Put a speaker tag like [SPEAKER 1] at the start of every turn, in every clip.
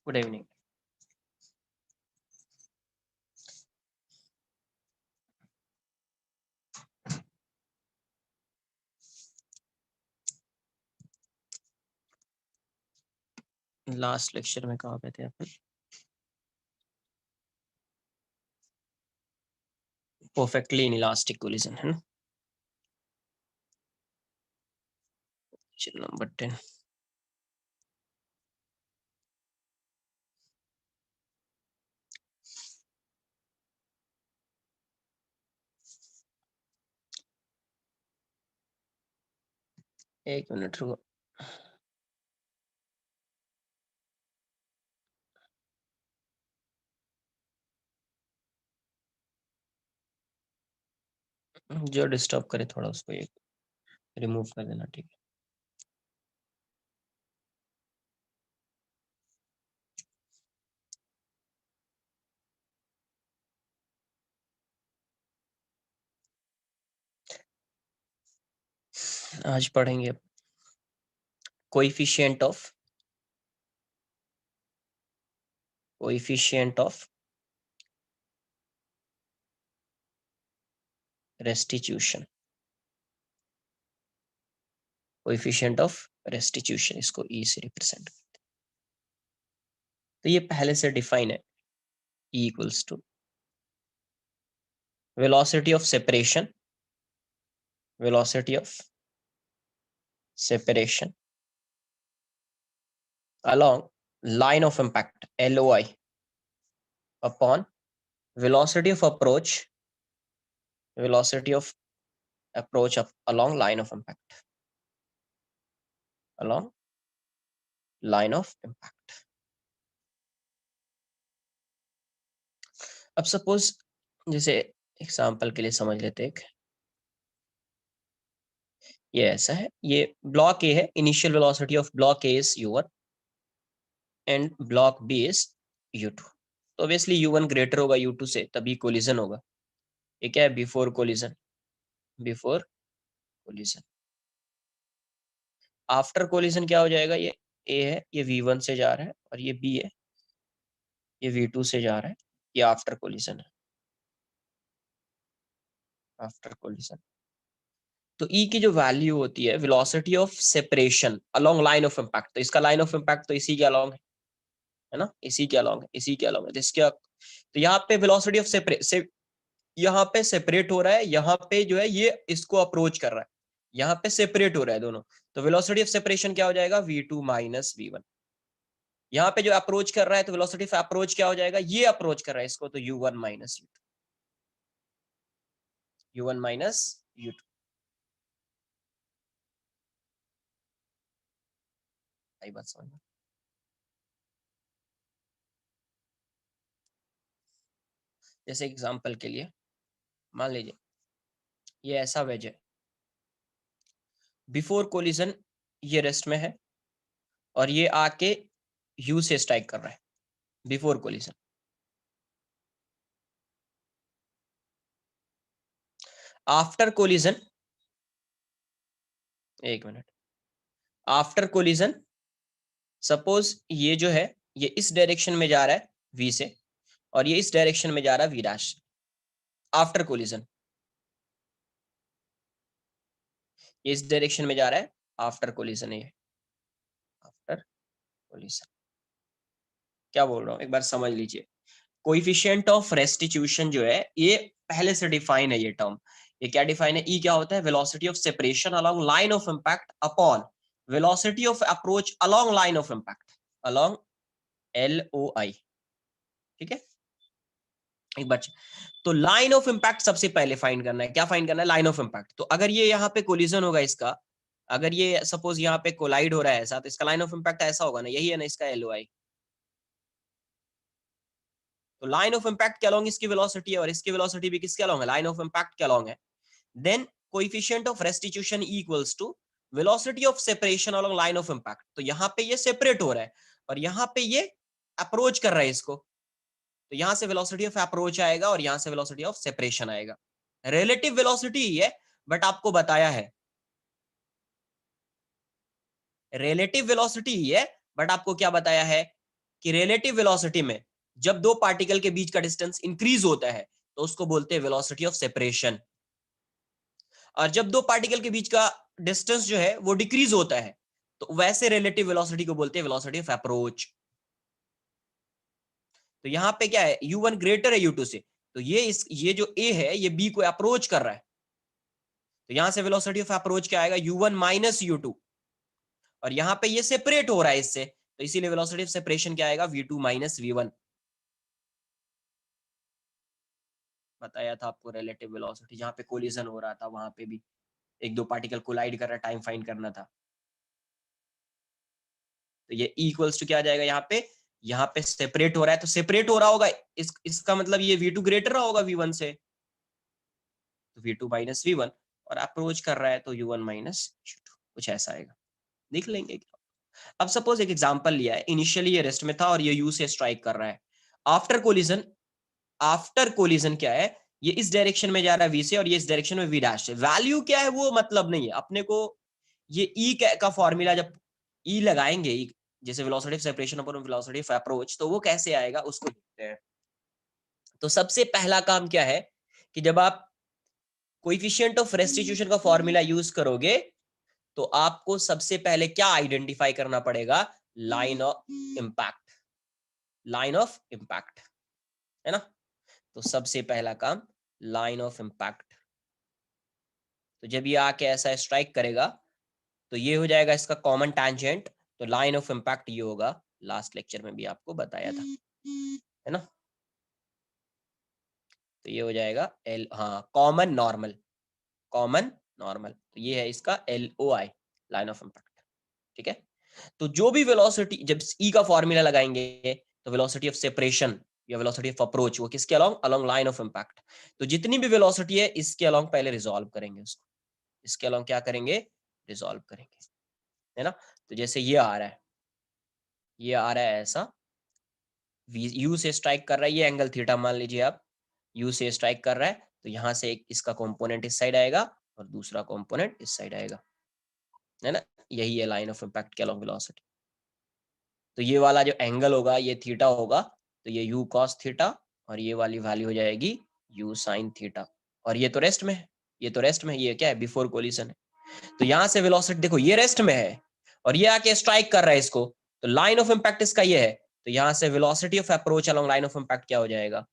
[SPEAKER 1] Good evening. Last lecture में कहाँ पे थे अपन? परफेक्टली इनइलास्टिक कोलिजन है ना, नंबर 10। एक मिनट रुको। जो डिस्टर्ब करे थोड़ा उसको एक रिमूव कर देना, ठीक है। आज पढ़ेंगे coefficient of restitution. Coefficient of restitution, इसको ई से रिप्रेजेंट। तो ये पहले से डिफाइन है, E equals to velocity of separation, velocity of separation along line of impact LOI upon velocity of approach, velocity of approach along line of impact, along line of impact। अब suppose जैसे example के लिए समझ लेते हैं, ये ऐसा है, ये ब्लॉक ए है, initial velocity of block A is u1 and block B is u2। तो ऑब्वियसली u1 ग्रेटर होगा u2 से, तभी कोलिजन होगा। ये क्या है? Before collision, before collision. After collision क्या हो जाएगा? ये ए है, ये v1 से जा रहा है, और ये बी है, ये v2 से जा रहा है। ये आफ्टर कोलिजन है, आफ्टर कोलिजन। तो E की जो वैल्यू होती है velocity of separation along line of impact, तो इसका लाइन ऑफ इम्पैक्ट तो इसी के अलोंग है ना, इसी के अलोंग है, इसी के अलोंग है। तो इसके तो यहाँ पे वेलोसिटी ऑफ यहाँ पे सेपरेट हो रहा है, यहाँ पे जो है ये इसको अप्रोच कर रहा है, यहाँ पे सेपरेट हो रहा है दोनों। तो वेलोसिटी ऑफ सेपरेशन क्या हो जाएगा? v2 minus v1। यहाँ पे जो अप्रोच कर रहा है, तो वेलोसिटी ऑफ अप्रोच क्या हो जाएगा? ये अप्रोच कर रहा है इसको, तो u1 minus u2, u1 minus u2। आई बात समझ में? जैसे एग्जांपल के लिए मान लीजिए ये ऐसा वेज है, बिफोर कोलिजन ये रेस्ट में है, और ये आके यू से स्ट्राइक कर रहा है बिफोर कोलिजन। आफ्टर कोलिजन, एक मिनट, आफ्टर कोलिजन सपोज ये जो है ये इस डायरेक्शन में जा रहा है वी से, और ये इस डायरेक्शन में जा रहा है वी डैश। आफ्टर कोलिजन ये इस डायरेक्शन में जा रहा है, आफ्टर कोलिजन है ये, आफ्टर कोलिजन। क्या बोल रहा हूं, एक बार समझ लीजिए। कोएफिशिएंट ऑफ रेस्टिट्यूशन जो है ये पहले से डिफाइन है, ये टर्म। ये क्या डिफाइन है? ई क्या होता है? Velocity of separation along line of impact upon velocity of approach along line of impact, along LOI। ठीक है, एक बार तो लाइन ऑफ इंपैक्ट सबसे पहले फाइंड करना है। क्या फाइंड करना है? Line of impact. तो अगर ये यहाँ पे कोलिजन होगा इसका, अगर ये सपोज यहाँ पे कोलाइड हो रहा है ऐसा, तो इसका लाइन ऑफ इंपैक्ट ऐसा होगा ना, यही है ना इसका LOI। तो लाइन ऑफ इंपैक्ट के अलोंग इसकी वेलोसिटी है, और इसकी वेलोसिटी भी किसके अलोंग है? लाइन ऑफ इंपैक्ट के अलोंग है। Then coefficient of restitution equals to velocity of separation along line of impact. तो यहाँ पे ये सेपरेट हो रहा है, और यहाँ पे ये अप्रोच कर रहा है इसको, तो यहाँ से वेलोसिटी ऑफ अप्रोच आएगा, और यहाँ से वेलोसिटी ऑफ सेपरेशन आएगा। रिलेटिव वेलोसिटी ही है, बट आपको बताया है रिलेटिव वेलोसिटी ही है, बट आपको क्या बताया है कि रिलेटिव वेलोसिटी में जब दो पार्टिकल के बीच का डिस्टेंस इंक्रीज होता है तो उसको बोलते हैं वेलोसिटी ऑफ सेपरेशन, और जब दो पार्टिकल के बीच का डिस्टेंस जो है वो डिक्रीज होता है तो वैसे रिलेटिव वेलोसिटी को बोलते हैं वेलोसिटी ऑफ अप्रोच। तो यहाँ पे क्या है, u1 ग्रेटर है u2 से, तो ये जो a है ये b को अप्रोच कर रहा है, तो यहां से वेलोसिटी ऑफ अप्रोच क्या आएगा, u1 माइनस u2, और यहाँ पे ये सेपरेट हो रहा है इससे, तो इसीलिए वेलोसिटी ऑफ सेपरेशन क्या आएगा, v2 माइनस v1। बताया था आपको रिलेटिव वेलोसिटी, जहां पे कोलिजन हो रहा था वहां पे भी एक दो पार्टिकल कोलाइड कर रहा है, टाइम फाइंड करना था। तो ये इक्वल्स टू क्या आ जाएगा, यहाँ पे सेपरेट हो रहा है तो सेपरेट हो रहा होगा, इसका मतलब ये v2 ग्रेटर रहा होगा v1 से, तो v2 माइनस v1, और अप्रोच कर रहा है तो u1 माइनस u2, कुछ ऐसा आएगा, देख लेंगे। अब सपोज एक एग्जांपल लिया है, इनिशियली ये रेस्ट में था और ये u से स्ट्राइक कर रहा है, आफ्टर कोलिजन क्या है, ये इस डायरेक्शन में जा रहा है v से और ये इस डायरेक्शन में v डैश है, वैल्यू क्या है वो मतलब नहीं है अपने को, ये e का फॉर्मूला जब e लगाएंगे, जैसे velocity of separation upon velocity of approach, तो वो कैसे आएगा उसको देखते हैं। तो सबसे पहला काम क्या है कि जब आप कोएफिशिएंट ऑफ रेस्टिट्यूशन का फॉर्मूला यूज करोगे तो आपको सबसे पहले क्या आइडेंटिफाई करना पड़ेगा, line of impact, line of impact, है ना। तो सबसे पहला काम लाइन ऑफ इंपैक्ट, तो जब ये आके ऐसा स्ट्राइक करेगा तो ये हो जाएगा इसका कॉमन टैंजेंट, तो लाइन ऑफ इंपैक्ट ये होगा, लास्ट लेक्चर में भी आपको बताया था, है ना। तो ये हो जाएगा एल, हाँ कॉमन नॉर्मल, कॉमन नॉर्मल, तो ये है इसका LOI, लाइन ऑफ इंपैक्ट, ठीक है। तो जो भी वेलोसिटी जब ई का फॉर्मूला लगाएंगे तो वेलोसिटी ऑफ सेपरेशन या वेलोसिटी ऑफ अप्रोच वो किसके along, along line of impact, तो जितनी भी वेलोसिटी है इसके अलोंग पहले रिजॉल्व करेंगे उसको, इसके अलोंग क्या करेंगे, रिजॉल्व करेंगे, है ना। तो जैसे ये आ रहा है, ये आ रहा है ऐसा, यू से स्ट्राइक कर रहा है, ये एंगल थीटा मान लीजिए आप, यू से स्ट्राइक कर रहा है तो यहाँ से एक इसका कंपोनेंट इस साइड आएगा और दूसरा कंपोनेंट इस साइड आएगा, है ना, यही है लाइन ऑफ इंपैक्ट के अलोंग वेलोसिटी। तो ये वाला जो एंगल होगा ये थीटा होगा, तो ये u cos थीटा, और ये वाली वैल्यू हो जाएगी u sin थीटा, और ये तो रेस्ट में है, ये तो रेस्ट में है, ये क्या है, बिफोर कोलिजन है। तो यहाँ से वेलोसिटी देखो ये रेस्ट में है और ये आके स्ट्राइक कर रहा है इसको, तो लाइन ऑफ इंपैक्ट इसका ये है, तो यहाँ से velocity of approach along line of impact क्या हो जाएगा,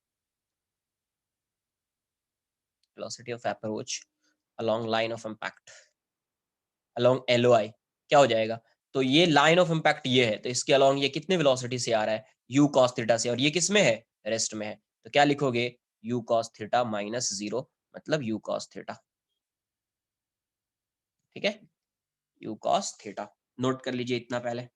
[SPEAKER 1] velocity of approach along line of impact along LOI क्या हो जाएगा, तो ये लाइन ऑफ इंपैक्ट ये है, तो इसके अलोंग ये कितने वेलोसिटी से आ रहा है, u cos थीटा से, और ये किस में है, रेस्ट में है, तो क्या लिखोगे, u cos थीटा माइनस 0, मतलब u cos थीटा, ठीक है, u cos थीटा, नोट कर लीजिए इतना पहले।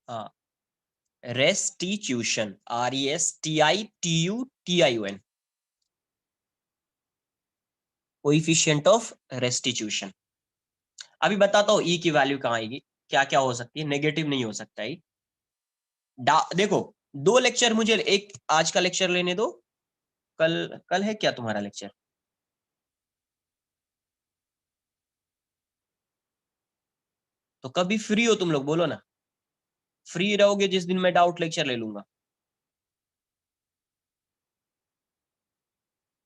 [SPEAKER 1] हाँ, restitution, RESTITUTION, coefficient of restitution. अभी बताता हूँ ई की वैल्यू कहाँ आएगी, क्या क्या हो सकती है, नेगेटिव नहीं हो सकता है। देखो दो लेक्चर मुझे, एक आज का लेक्चर लेने दो, कल कल है क्या तुम्हारा लेक्चर, तो कभी फ्री हो तुम लोग बोलो ना, फ्री रहोगे जिस दिन मैं डाउट लेक्चर ले लूंगा,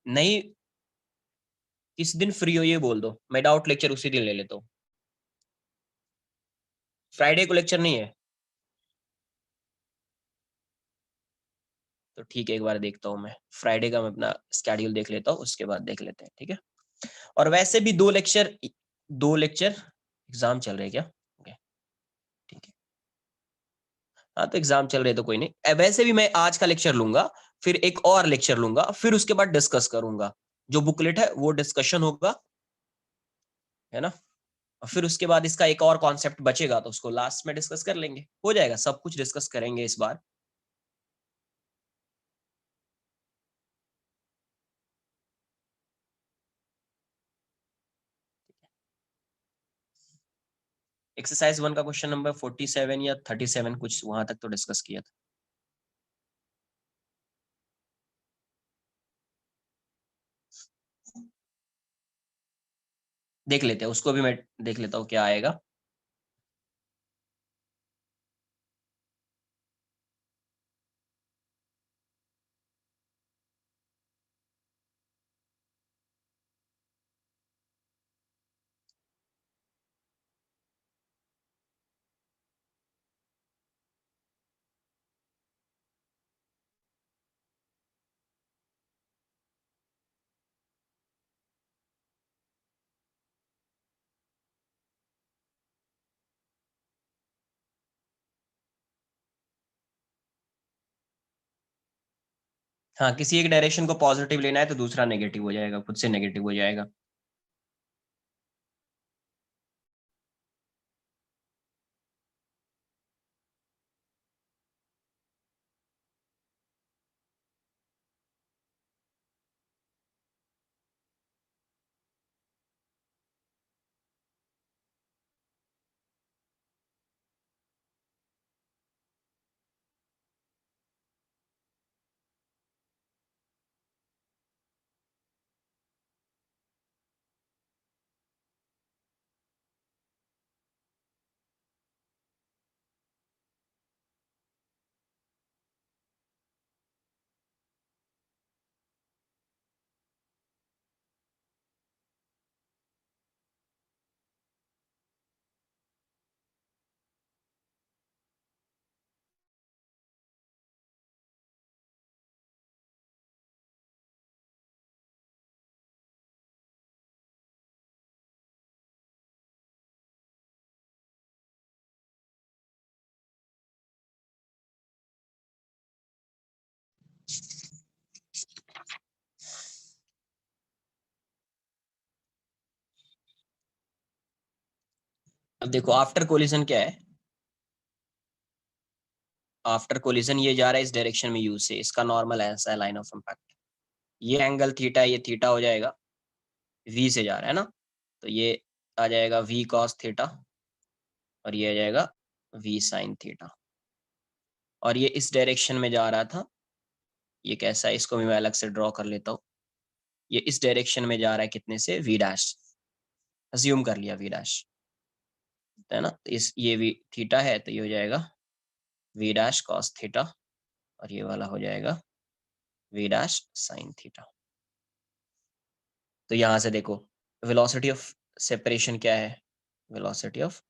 [SPEAKER 1] नहीं किस दिन फ्री हो ये बोल दो, मैं डाउट लेक्चर उसी दिन ले लेता हूँ, फ्राइडे को लेक्चर नहीं है, तो ठीक है एक बार देखता हूँ मैं, फ्राइडे का मैं अपना स्केड्यूल देख लेता हूँ, उसके बाद देख लेते हैं, ठीक है। और वैसे भी दो लेक्चर एग्जाम चल रहे हैं क्या, ओके ठीक है, हाँ तो एग्जाम चल रहे तो कोई नहीं, वैसे भी मैं आज का लेक्चर लूंगा, फिर एक और लेक्चर लूंगा, फिर उसके बाद डिस्कस करूंगा, जो बुकलेट है वो डिस्कशन होगा, है ना, और फिर उसके बाद इसका एक और कॉन्सेप्ट बचेगा तो उसको लास्ट में डिस्कस कर लेंगे, हो जाएगा, सब कुछ डिस्कस करेंगे इस बार। एक्सरसाइज 1 का क्वेश्चन नंबर 47 या 37 कुछ वहां तक तो डिस्कस किया था। देख लेते हैं उसको भी, मैं देख लेता हूँ क्या आएगा। हाँ, किसी एक डायरेक्शन को पॉजिटिव लेना है तो दूसरा नेगेटिव हो जाएगा, खुद से नेगेटिव हो जाएगा। अब देखो आफ्टर कोलिजन क्या है। आफ्टर कोलिजन ये जा रहा है इस डायरेक्शन में यू से, इसका नॉर्मल ऐसा है लाइन ऑफ इम्पैक्ट। ये एंगल थीटा, ये थीटा हो जाएगा, वी से जा रहा है ना, तो ये आ जाएगा वी कॉस थीटा और ये आ जाएगा वी साइन थीटा। और ये इस डायरेक्शन में जा रहा था, ये कैसा है इसको भी मैं अलग से ड्रॉ कर लेता हूँ। ये इस डायरेक्शन में जा रहा है कितने से, वी डैश, अज्यूम कर लिया वी डैश, है ना। तो इस ये वी थीटा है तो ये हो जाएगा वी डैश कॉस थीटा और ये वाला हो जाएगा वी डैश साइन थीटा। तो यहाँ से देखो वेलोसिटी ऑफ सेपरेशन क्या है, वेलोसिटी ऑफ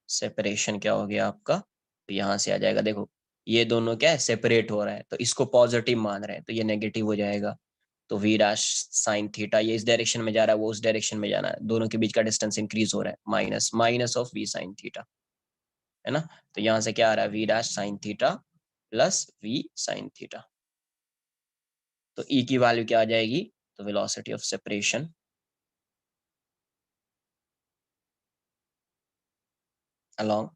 [SPEAKER 1] सेपरेशन क्या हो गया आपका, तो यहाँ से आ जाएगा, देखो ये दोनों क्या है, सेपरेट हो रहा है, तो इसको पॉजिटिव मान रहे हैं तो ये नेगेटिव हो जाएगा। तो वी डैश साइन थीटा, ये इस डायरेक्शन में जा रहा है, वो उस डायरेक्शन में जाना है, दोनों के बीच का डिस्टेंस इंक्रीज हो रहा है, minus minus of V sine theta, है ना। तो यहाँ से क्या आ रहा है, V dash sine theta plus V sine theta. तो ई की वैल्यू क्या आ जाएगी, तो velocity of separation along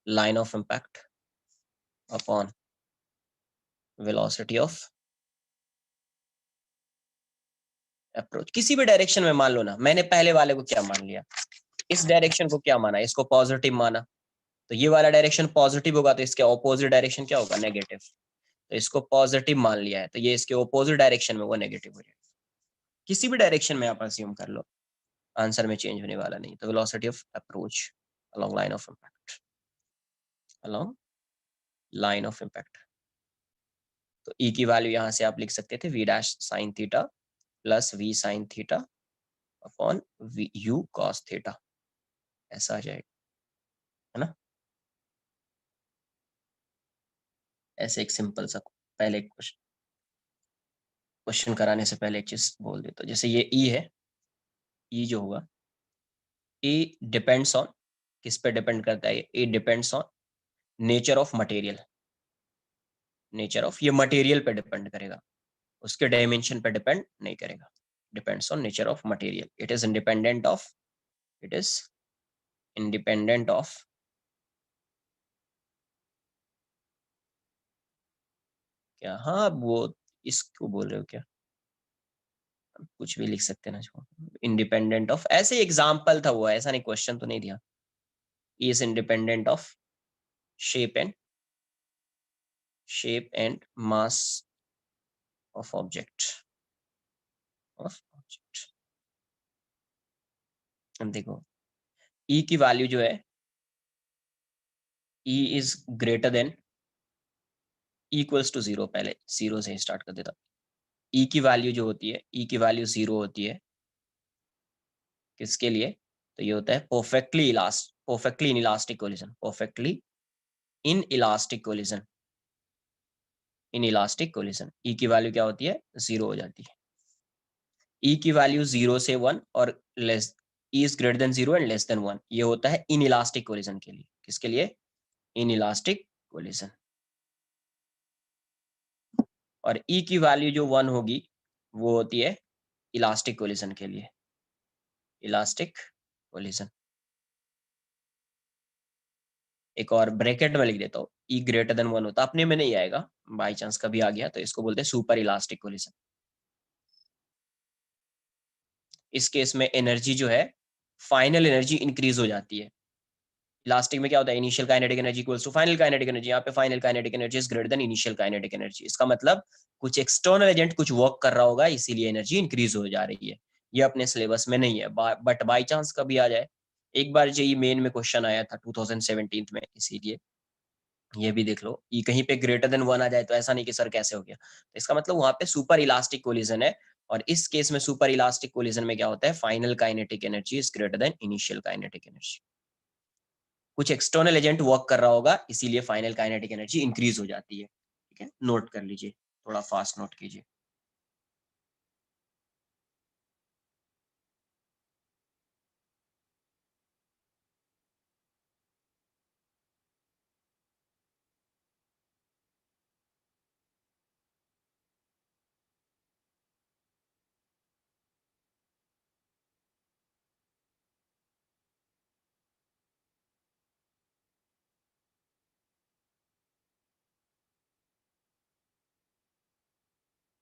[SPEAKER 1] line of impact upon velocity of approach. किसी भी डायरेक्शन में मान लो ना, मैंने पहले वाले को क्या मान लिया, इस डायरेक्शन को क्या माना, इसको पॉजिटिव माना, तो ये वाला डायरेक्शन पॉजिटिव होगा तो इसके ऑपोजिट डायरेक्शन क्या होगा, नेगेटिव। तो इसको पॉजिटिव मान लिया है तो ये इसके ऑपोजिट डायरेक्शन में वो नेगेटिव हो जाएगा। किसी भी डायरेक्शन में आप अज्यूम कर लो, आंसर में चेंज होने वाला नहीं। तो velocity of approach along line of impact, along line of impact। तो ई की वैल्यू यहाँ से आप लिख सकते थे V dash sine theta plus V sine theta upon V U cos theta, ऐसा आ जाएगा, है ना। ऐसे एक सिंपल सा, पहले क्वेश्चन कराने से पहले एक चीज बोल देता हूँ, जैसे ये ई है, ई जो होगा, ई डिपेंड्स ऑन, किस पे डिपेंड करता है, E depends on nature of material, nature of, ये मटेरियल पे डिपेंड करेगा, उसके डायमेंशन पे डिपेंड नहीं करेगा। Depends on nature of material, it is independent of, it is independent of, क्या, हाँ वो इसको बोल रहे हो क्या, कुछ भी लिख सकते हैं ना, इंडिपेंडेंट ऑफ, ऐसे एग्जाम्पल था वो, ऐसा नहीं, क्वेश्चन तो नहीं दिया। Is independent of shape and mass of object. अब देखो ई की वैल्यू जो है, E is greater than equals to zero, पहले जीरो से स्टार्ट कर देता। ई की वैल्यू जो होती है, ई की वैल्यू जीरो होती है किसके लिए, तो ये होता है perfectly inelastic collision, perfectly inelastic collision, inelastic collision E की वैल्यू क्या होती है, जीरो हो जाती है। ई की वैल्यू जीरो से वन और less, E is greater than zero and less than one, ये होता है इन इलास्टिक कोलिजन के लिए। किसके लिए, इन इलास्टिक कोलिजन। और ई की वैल्यू जो वन होगी वो होती है इलास्टिक कोलिजन के लिए, इलास्टिक कोलिजन। एक और ब्रैकेट में लिख देता हूँ, ई ग्रेटर देन वन होता, अपने में नहीं आएगा, बाई चांस कभी आ गया तो इसको बोलते हैं सुपर इलास्टिक कोलिजन। इस केस में एनर्जी जो है, फाइनल एनर्जी इंक्रीज हो जाती है। इलास्टिक में क्या होता है, initial kinetic energy equals to final kinetic energy, यहाँ पे final kinetic energy is greater than initial kinetic energy. इसका मतलब कुछ एक्सटर्नल एजेंट कुछ वर्क कर रहा होगा, इसीलिए एनर्जी इंक्रीज हो जा रही है। ये अपने सिलेबस में नहीं है, बट बाई चांस कभी आ जाए। एक बार जेई मेन में क्वेश्चन आया था 2017 में, इसीलिए ये भी देख लो, ये कहीं पे ग्रेटर देन वन आ जाए तो ऐसा नहीं कि सर कैसे हो गया, तो इसका मतलब वहां पे सुपर इलास्टिक कोलिजन है। और इस केस में सुपर इलास्टिक कोलिजन में क्या होता है, final kinetic energy is greater than initial kinetic energy. कुछ एक्सटर्नल एजेंट वर्क कर रहा होगा, इसीलिए फाइनल काइनेटिक एनर्जी इंक्रीज हो जाती है। ठीक है, नोट कर लीजिए, थोड़ा फास्ट नोट कीजिए।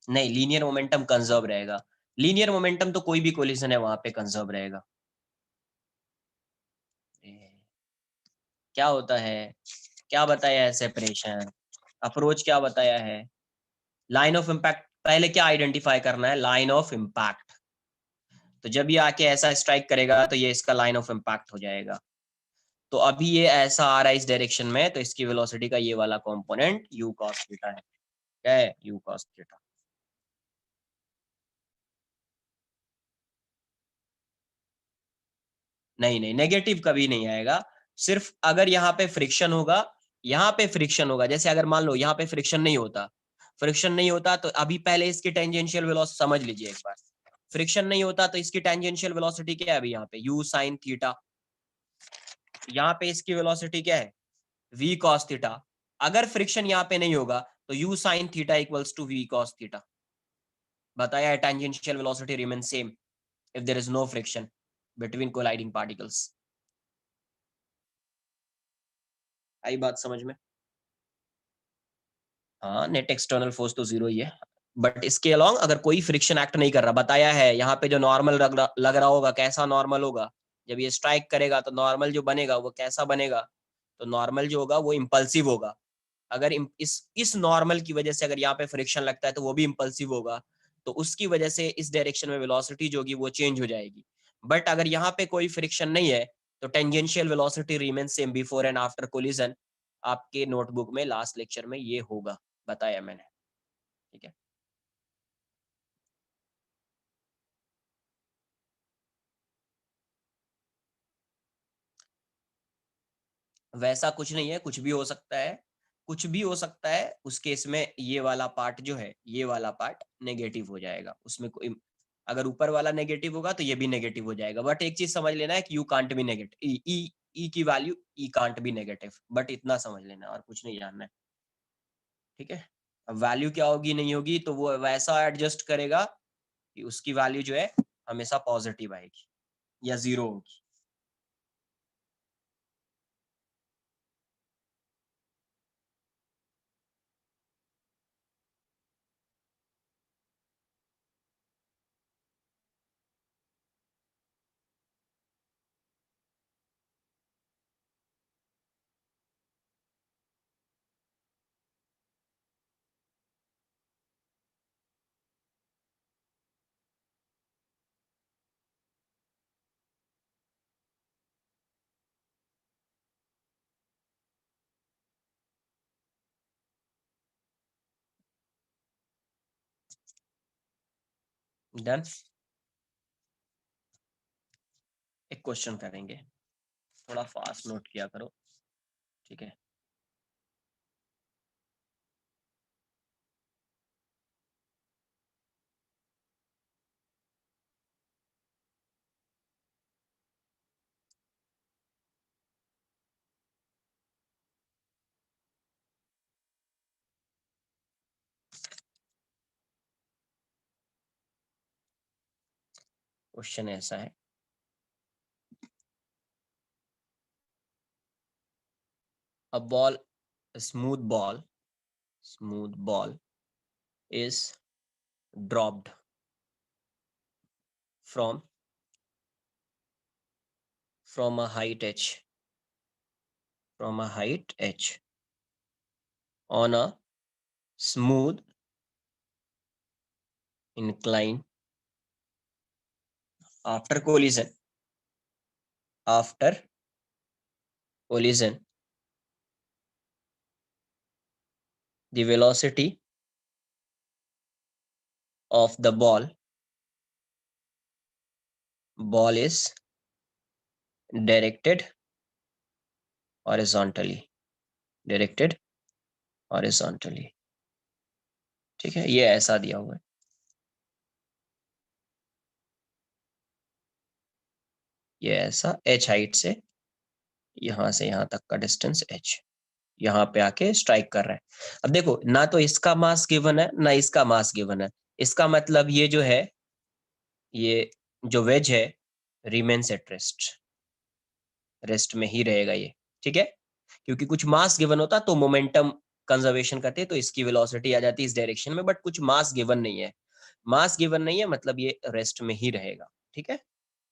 [SPEAKER 1] नहीं, लीनियर मोमेंटम कंजर्व रहेगा। लीनियर मोमेंटम तो कोई भी कोलिजन है वहां पे कंजर्व रहेगा। क्या होता है, क्या बताया है सेपरेशन, अप्रोच क्या बताया है, लाइन ऑफ इम्पैक्ट। पहले क्या आइडेंटिफाई करना है, लाइन ऑफ इम्पैक्ट। तो जब ये आके ऐसा स्ट्राइक करेगा तो ये इसका लाइन ऑफ इम्पैक्ट हो जाएगा। तो अभी ये ऐसा आ रहा है इस डायरेक्शन में, तो इसकी वेलोसिटी का ये वाला कंपोनेंट u cos थीटा है। क्या है, u cos थीटा। नहीं नहीं, नेगेटिव कभी नहीं आएगा। सिर्फ अगर यहाँ पे फ्रिक्शन होगा, यहाँ पे फ्रिक्शन होगा, जैसे अगर मान लो यहाँ पे फ्रिक्शन नहीं होता, फ्रिक्शन नहीं होता तो अभी पहले इसकी टेंजेंशियल वेलोसिटी समझ लीजिए एक बार। फ्रिक्शन नहीं होता तो इसकी टेंजेंशियल वेलोसिटी क्या है अभी यहाँ पे, u sin थीटा। यहाँ पे इसकी वेलोसिटी क्या है, v cos थीटा। अगर फ्रिक्शन यहाँ पे नहीं होगा तो u sin theta equals to v cos theta. बताया है, tangential velocity remain same if there is no friction between colliding particles। आई बात समझ में। हाँ, नेट एक्सटर्नल फोर्स तो जीरो ही है, बट इसके अलोंग अगर कोई फ्रिक्शन एक्ट नहीं कर रहा, बताया है यहाँ पे जो नॉर्मल लग रहा होगा, कैसा नॉर्मल होगा, जब ये स्ट्राइक करेगा तो नॉर्मल जो बनेगा वो कैसा बनेगा, तो नॉर्मल जो होगा वो इम्पल्सिव होगा। अगर इस नॉर्मल की वजह से अगर यहाँ पे फ्रिक्शन लगता है तो वो भी इम्पल्सिव होगा, तो उसकी वजह से इस डायरेक्शन में वेलोसिटी जो होगी वो चेंज हो जाएगी। बट अगर यहाँ पे कोई फ्रिक्शन नहीं है तो tangential velocity remain same before and after collision. आपके नोटबुक में लास्ट लेक्चर में ये होगा, बताया मैंने। ठीक है, वैसा कुछ नहीं है, कुछ भी हो सकता है, कुछ भी हो सकता है। उस केस में ये वाला पार्ट जो है, ये वाला पार्ट नेगेटिव हो जाएगा, उसमें कोई, अगर ऊपर वाला नेगेटिव होगा तो ये भी नेगेटिव हो जाएगा। बट एक चीज समझ लेना है कि यू कांट बी नेगेटिव, ई की value E can't be negative, but इतना समझ लेना और कुछ नहीं जानना है। ठीक है, अब वैल्यू क्या होगी नहीं होगी तो वो वैसा एडजस्ट करेगा कि उसकी वैल्यू जो है हमेशा पॉजिटिव आएगी या जीरो होगी। डन। एक क्वेश्चन करेंगे, थोड़ा फास्ट नोट किया करो, ठीक है। क्वेश्चन ऐसा है, a ball, a smooth ball is dropped from a height h, on a smooth incline after collision. After collision, the velocity of the ball is directed horizontally. Directed horizontally. ठीक है, ये ऐसा दिया हुआ है, ये ऐसा h हाइट से यहां से यहां तक का डिस्टेंस h, यहाँ पे आके स्ट्राइक कर रहा है। अब देखो, ना तो इसका मास गिवन है ना इसका मास गिवन है, इसका मतलब ये जो है, ये जो वेज है रिमेन्स एट रेस्ट में ही रहेगा ये, ठीक है। क्योंकि कुछ मास गिवन होता तो मोमेंटम कंजर्वेशन करते, तो इसकी वेलोसिटी आ जाती इस डायरेक्शन में, बट कुछ मास गिवन नहीं है, मास गिवन नहीं है मतलब ये रेस्ट में ही रहेगा, ठीक है।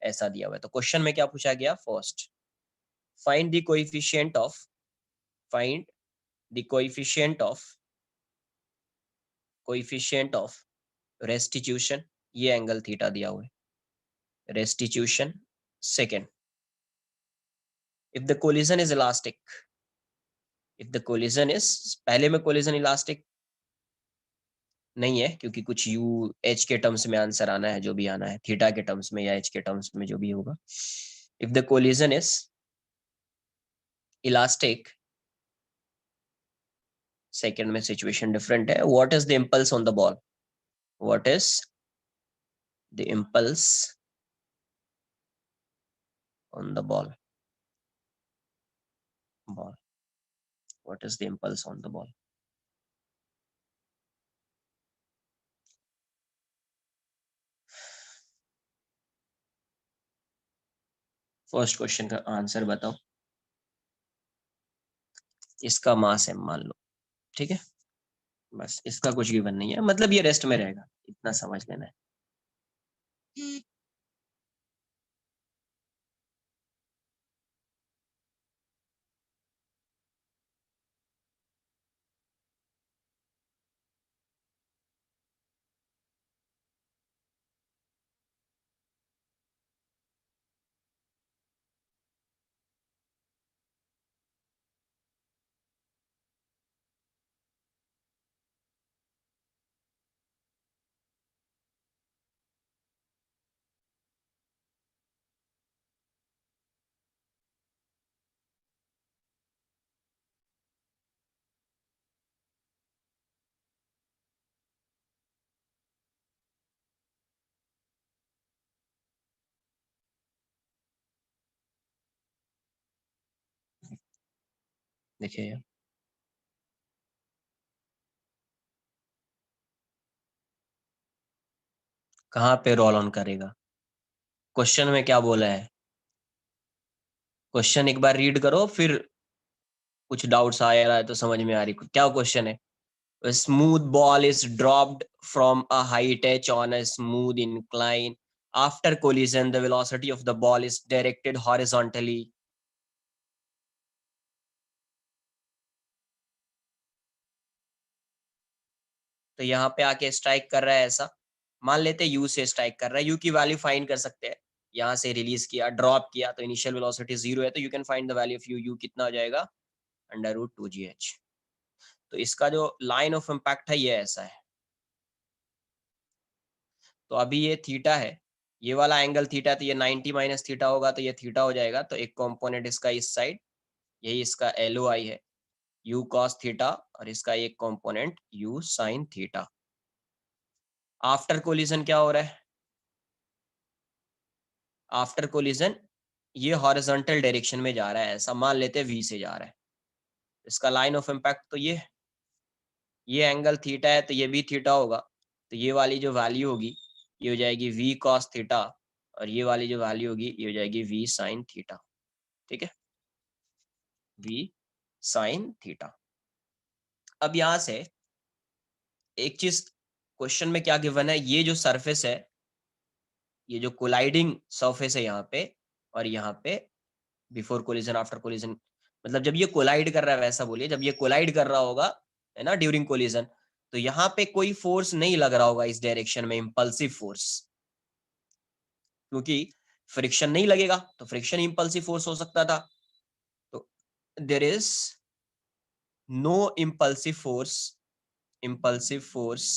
[SPEAKER 1] ऐसा दिया हुआ है। तो क्वेश्चन में क्या पूछा गया, first find the coefficient of, find the coefficient of restitution, ये एंगल थीटा दिया हुआ है, restitution. Second, if the collision is elastic, if the collision is, पहले में कोलिजन इलास्टिक नहीं है क्योंकि कुछ यू एच के टर्म्स में आंसर आना है, जो भी आना है थीटा के टर्म्स में या एच के टर्म्स में जो भी होगा। If the collision is elastic, second में सिचुएशन डिफरेंट है। What is the impulse on the ball, what is the impulse on the ball, what is the impulse on the ball. First question का answer बताओ, इसका मास है मान लो, ठीक है, बस इसका कुछ गिवन नहीं है, मतलब ये रेस्ट में रहेगा, इतना समझ लेना है। देखिए कहाँ पे रोल ऑन करेगा, क्वेश्चन में क्या बोला है, क्वेश्चन एक बार रीड करो, फिर कुछ डाउट्स आ रहा है तो समझ में आ रही, क्या क्वेश्चन है। A smooth ball is dropped from a height h on a smooth incline. After collision, the velocity of the ball is directed horizontally. तो यहाँ पे आके स्ट्राइक कर रहा है, ऐसा मान लेते हैं, यू से स्ट्राइक कर रहा है, यू की वैल्यू फाइंड कर सकते हैं। यहाँ से रिलीज किया, ड्रॉप किया, तो इनिशियल वेलोसिटी 0 है, तो you can find the value of you, you कितना हो जाएगा, √2gh। तो इसका जो लाइन ऑफ इम्पैक्ट है ये ऐसा है, तो अभी ये थीटा है, ये वाला एंगल थीटा, तो ये 90 माइनस थीटा होगा, तो ये थीटा हो जाएगा। तो एक कंपोनेंट इसका इस साइड, यही इसका LOI है, u cos थीटा, और इसका एक component u sin theta. After collision क्या हो रहा है? आफ्टर कोलिजन ये हॉरिजॉन्टल डायरेक्शन में जा रहा है, ऐसा मान लेते हैं v से जा रहा है। इसका लाइन ऑफ इम्पैक्ट तो ये एंगल थीटा है, तो ये भी थीटा होगा। तो ये वाली जो वैल्यू होगी ये हो जाएगी v cos थीटा, और ये वाली जो वैल्यू होगी ये हो जाएगी v sin थीटा। ठीक है, v sin थीटा। अब यहां से एक चीज क्वेश्चन में क्या गिवन है, ये जो सरफेस है, ये जो कोलाइडिंग सरफेस है यहाँ पे, और यहाँ पे बिफोर कोलिजन आफ्टर कोलिजन, मतलब जब ये कोलाइड कर रहा है वैसा बोलिए, जब ये कोलाइड कर रहा होगा है ना ड्यूरिंग कोलिजन, तो यहाँ पे कोई फोर्स नहीं लग रहा होगा इस डायरेक्शन में, इंपल्सिव फोर्स, क्योंकि फ्रिक्शन नहीं लगेगा तो फ्रिक्शन इंपल्सिव फोर्स हो सकता था। तो there is no impulsive force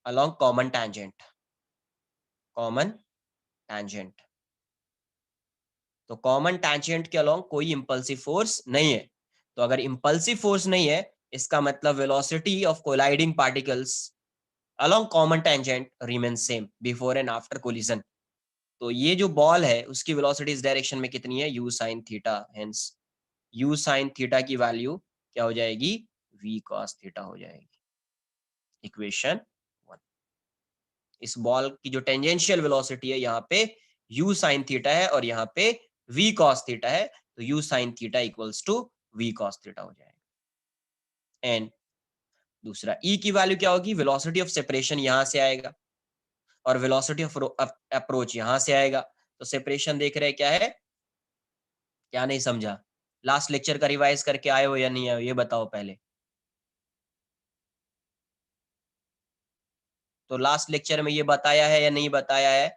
[SPEAKER 1] along common tangent। तो कॉमन टैंजेंट के अलोंग कोई इंपल्सिव फोर्स नहीं है। तो अगर इंपल्सिव फोर्स नहीं है, इसका मतलब velocity of colliding particles along common tangent remain same before and after collision. तो ये जो बॉल है उसकी वेलोसिटी इस डायरेक्शन में कितनी है, u sin theta. Hence u sin theta की वैल्यू क्या हो जाएगी, v cos थीटा हो जाएगी। इक्वेशन 1। इस बॉल की जो टेंजेंशियल वेलोसिटी है यहाँ पे u sin थीटा है, और यहाँ पे v cos थीटा है, तो u sin theta equals to v cos theta हो जाएगा। एंड दूसरा e की वैल्यू क्या होगी, वेलोसिटी ऑफ सेपरेशन यहाँ से आएगा, और वेलोसिटी ऑफ अप्रोच यहाँ से आएगा। तो सेपरेशन देख रहे हैं क्या है, क्या नहीं समझा? लास्ट लेक्चर का रिवाइज करके आए हो या नहीं आए हो, ये बताओ पहले। तो लास्ट लेक्चर में ये बताया है या नहीं बताया है,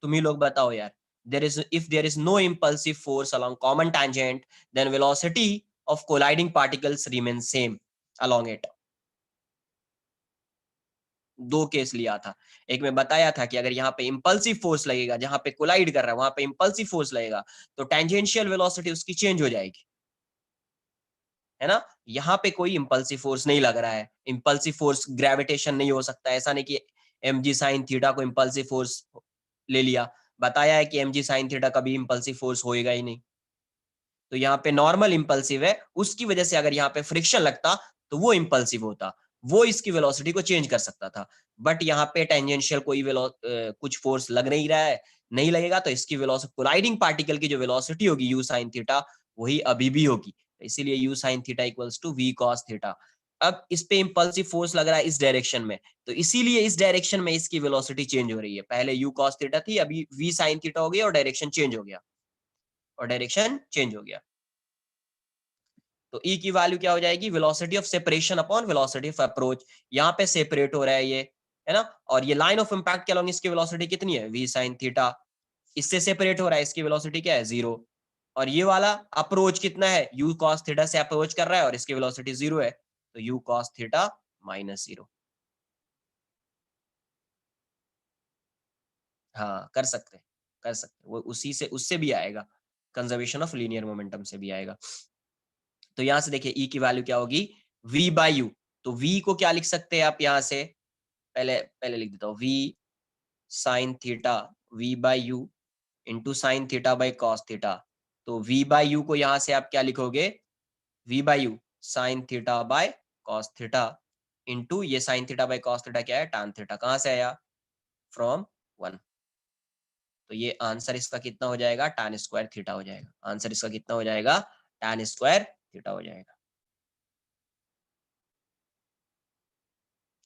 [SPEAKER 1] तुम ही लोग बताओ यार। If there is no impulsive force along common tangent, then velocity of colliding particles remains same along it। दो केस लिया था, एक में बताया था कि अगर यहाँ पे इंपल्सिव फोर्स लगेगा, जहां पे कोलाइड कर रहा है वहां पे इंपल्सिव फोर्स लगेगा, तो टेंजेंशियल वेलोसिटी उसकी चेंज हो जाएगी, है ना। यहाँ पे कोई इंपल्सिव फोर्स नहीं लग रहा है, इंपल्सिव फोर्स ग्रेविटेशन नहीं हो सकता, ऐसा नहीं कि mg sin थीटा को इंपल्सिव फोर्स ले लिया, बताया है कि mg sin थीटा कभी इंपल्सिव फोर्स होएगा ही नहीं। तो यहाँ पे नॉर्मल इंपल्सिव है, उसकी वजह से अगर यहाँ पे फ्रिक्शन लगता तो वो इंपल्सिव होता, वो इसकी वेलोसिटी को चेंज कर सकता था। बट यहाँ पे टेंजेंशियल कोई कुछ फोर्स लग नहीं रहा है, नहीं लगेगा, तो इसकी वेलोसिटी, कोलाइडिंग पार्टिकल की जो वेलोसिटी होगी u sin थीटा, वही अभी भी होगी। इसीलिए u sin theta equals to v cos theta. अब इस पे इंपल्सिव फोर्स लग रहा है इस डायरेक्शन में, तो इसीलिए इस डायरेक्शन में इसकी वेलोसिटी चेंज हो रही है। पहले u cos थीटा थी, अभी v sin थीटा हो गई, और डायरेक्शन चेंज हो गया, तो E की वैल्यू क्या हो जाएगी, velocity of separation upon velocity of approach. यहाँ पे सेपरेट हो रहा है ये, है ना, और ये लाइन ऑफ इम्पैक्ट के अलोंग इसकी वेलोसिटी कितनी है, v sin थीटा। इससे सेपरेट हो रहा है, इसकी वेलोसिटी क्या है, 0। और ये वाला अप्रोच कितना है, u cos थीटा से अप्रोच कर रहा है और इसकी वेलोसिटी 0 है, तो u cos थीटा -0। हाँ, कर सकते वो उसी से, उससे भी आएगा, कंजर्वेशन ऑफ लीनियर मोमेंटम से भी आएगा। तो यहां से देखिए E की वैल्यू क्या होगी, v बाई यू। तो v को क्या लिख सकते हैं आप यहाँ से, पहले पहले लिख देता हूँ, v sine theta v by u into sine theta by cos theta. तो v बाई यू को यहाँ से आप क्या लिखोगे, v by u sine theta by cos theta into ये sine theta by cos theta क्या है, tan थीटा। कहाँ से आया, फ्रॉम 1। तो ये आंसर इसका कितना हो जाएगा, tan स्क्वायर थीटा हो जाएगा। आंसर इसका कितना हो जाएगा, tan स्क्वायर थीटा हो जाएगा।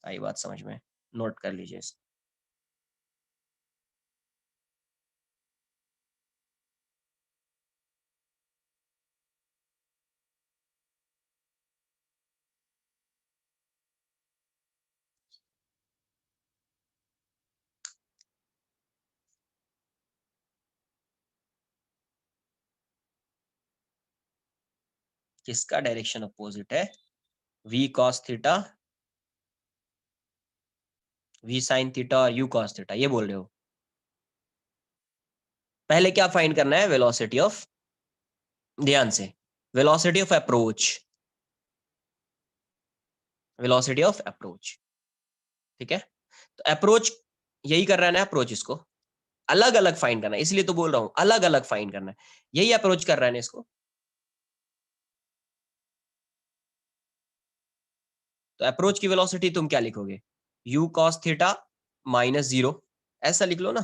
[SPEAKER 1] आई बात समझ में, नोट कर लीजिए इसको। किसका डायरेक्शन अपोजिट है, v cos theta v sin theta और u cos थीटा, ये बोल रहे हो? पहले क्या फाइंड करना है? वेलोसिटी ऑफ, ध्यान से, velocity of approach, velocity of approach, ठीक है? तो अप्रोच यही कर रहा है ना, अप्रोच इसको अलग अलग फाइंड करना है, इसलिए तो बोल रहा हूं अलग अलग फाइंड करना है, यही अप्रोच कर रहा है ना इसको। तो अप्रोच की वेलोसिटी तुम क्या लिखोगे? u cos थीटा माइनस 0, ऐसा लिख लो ना,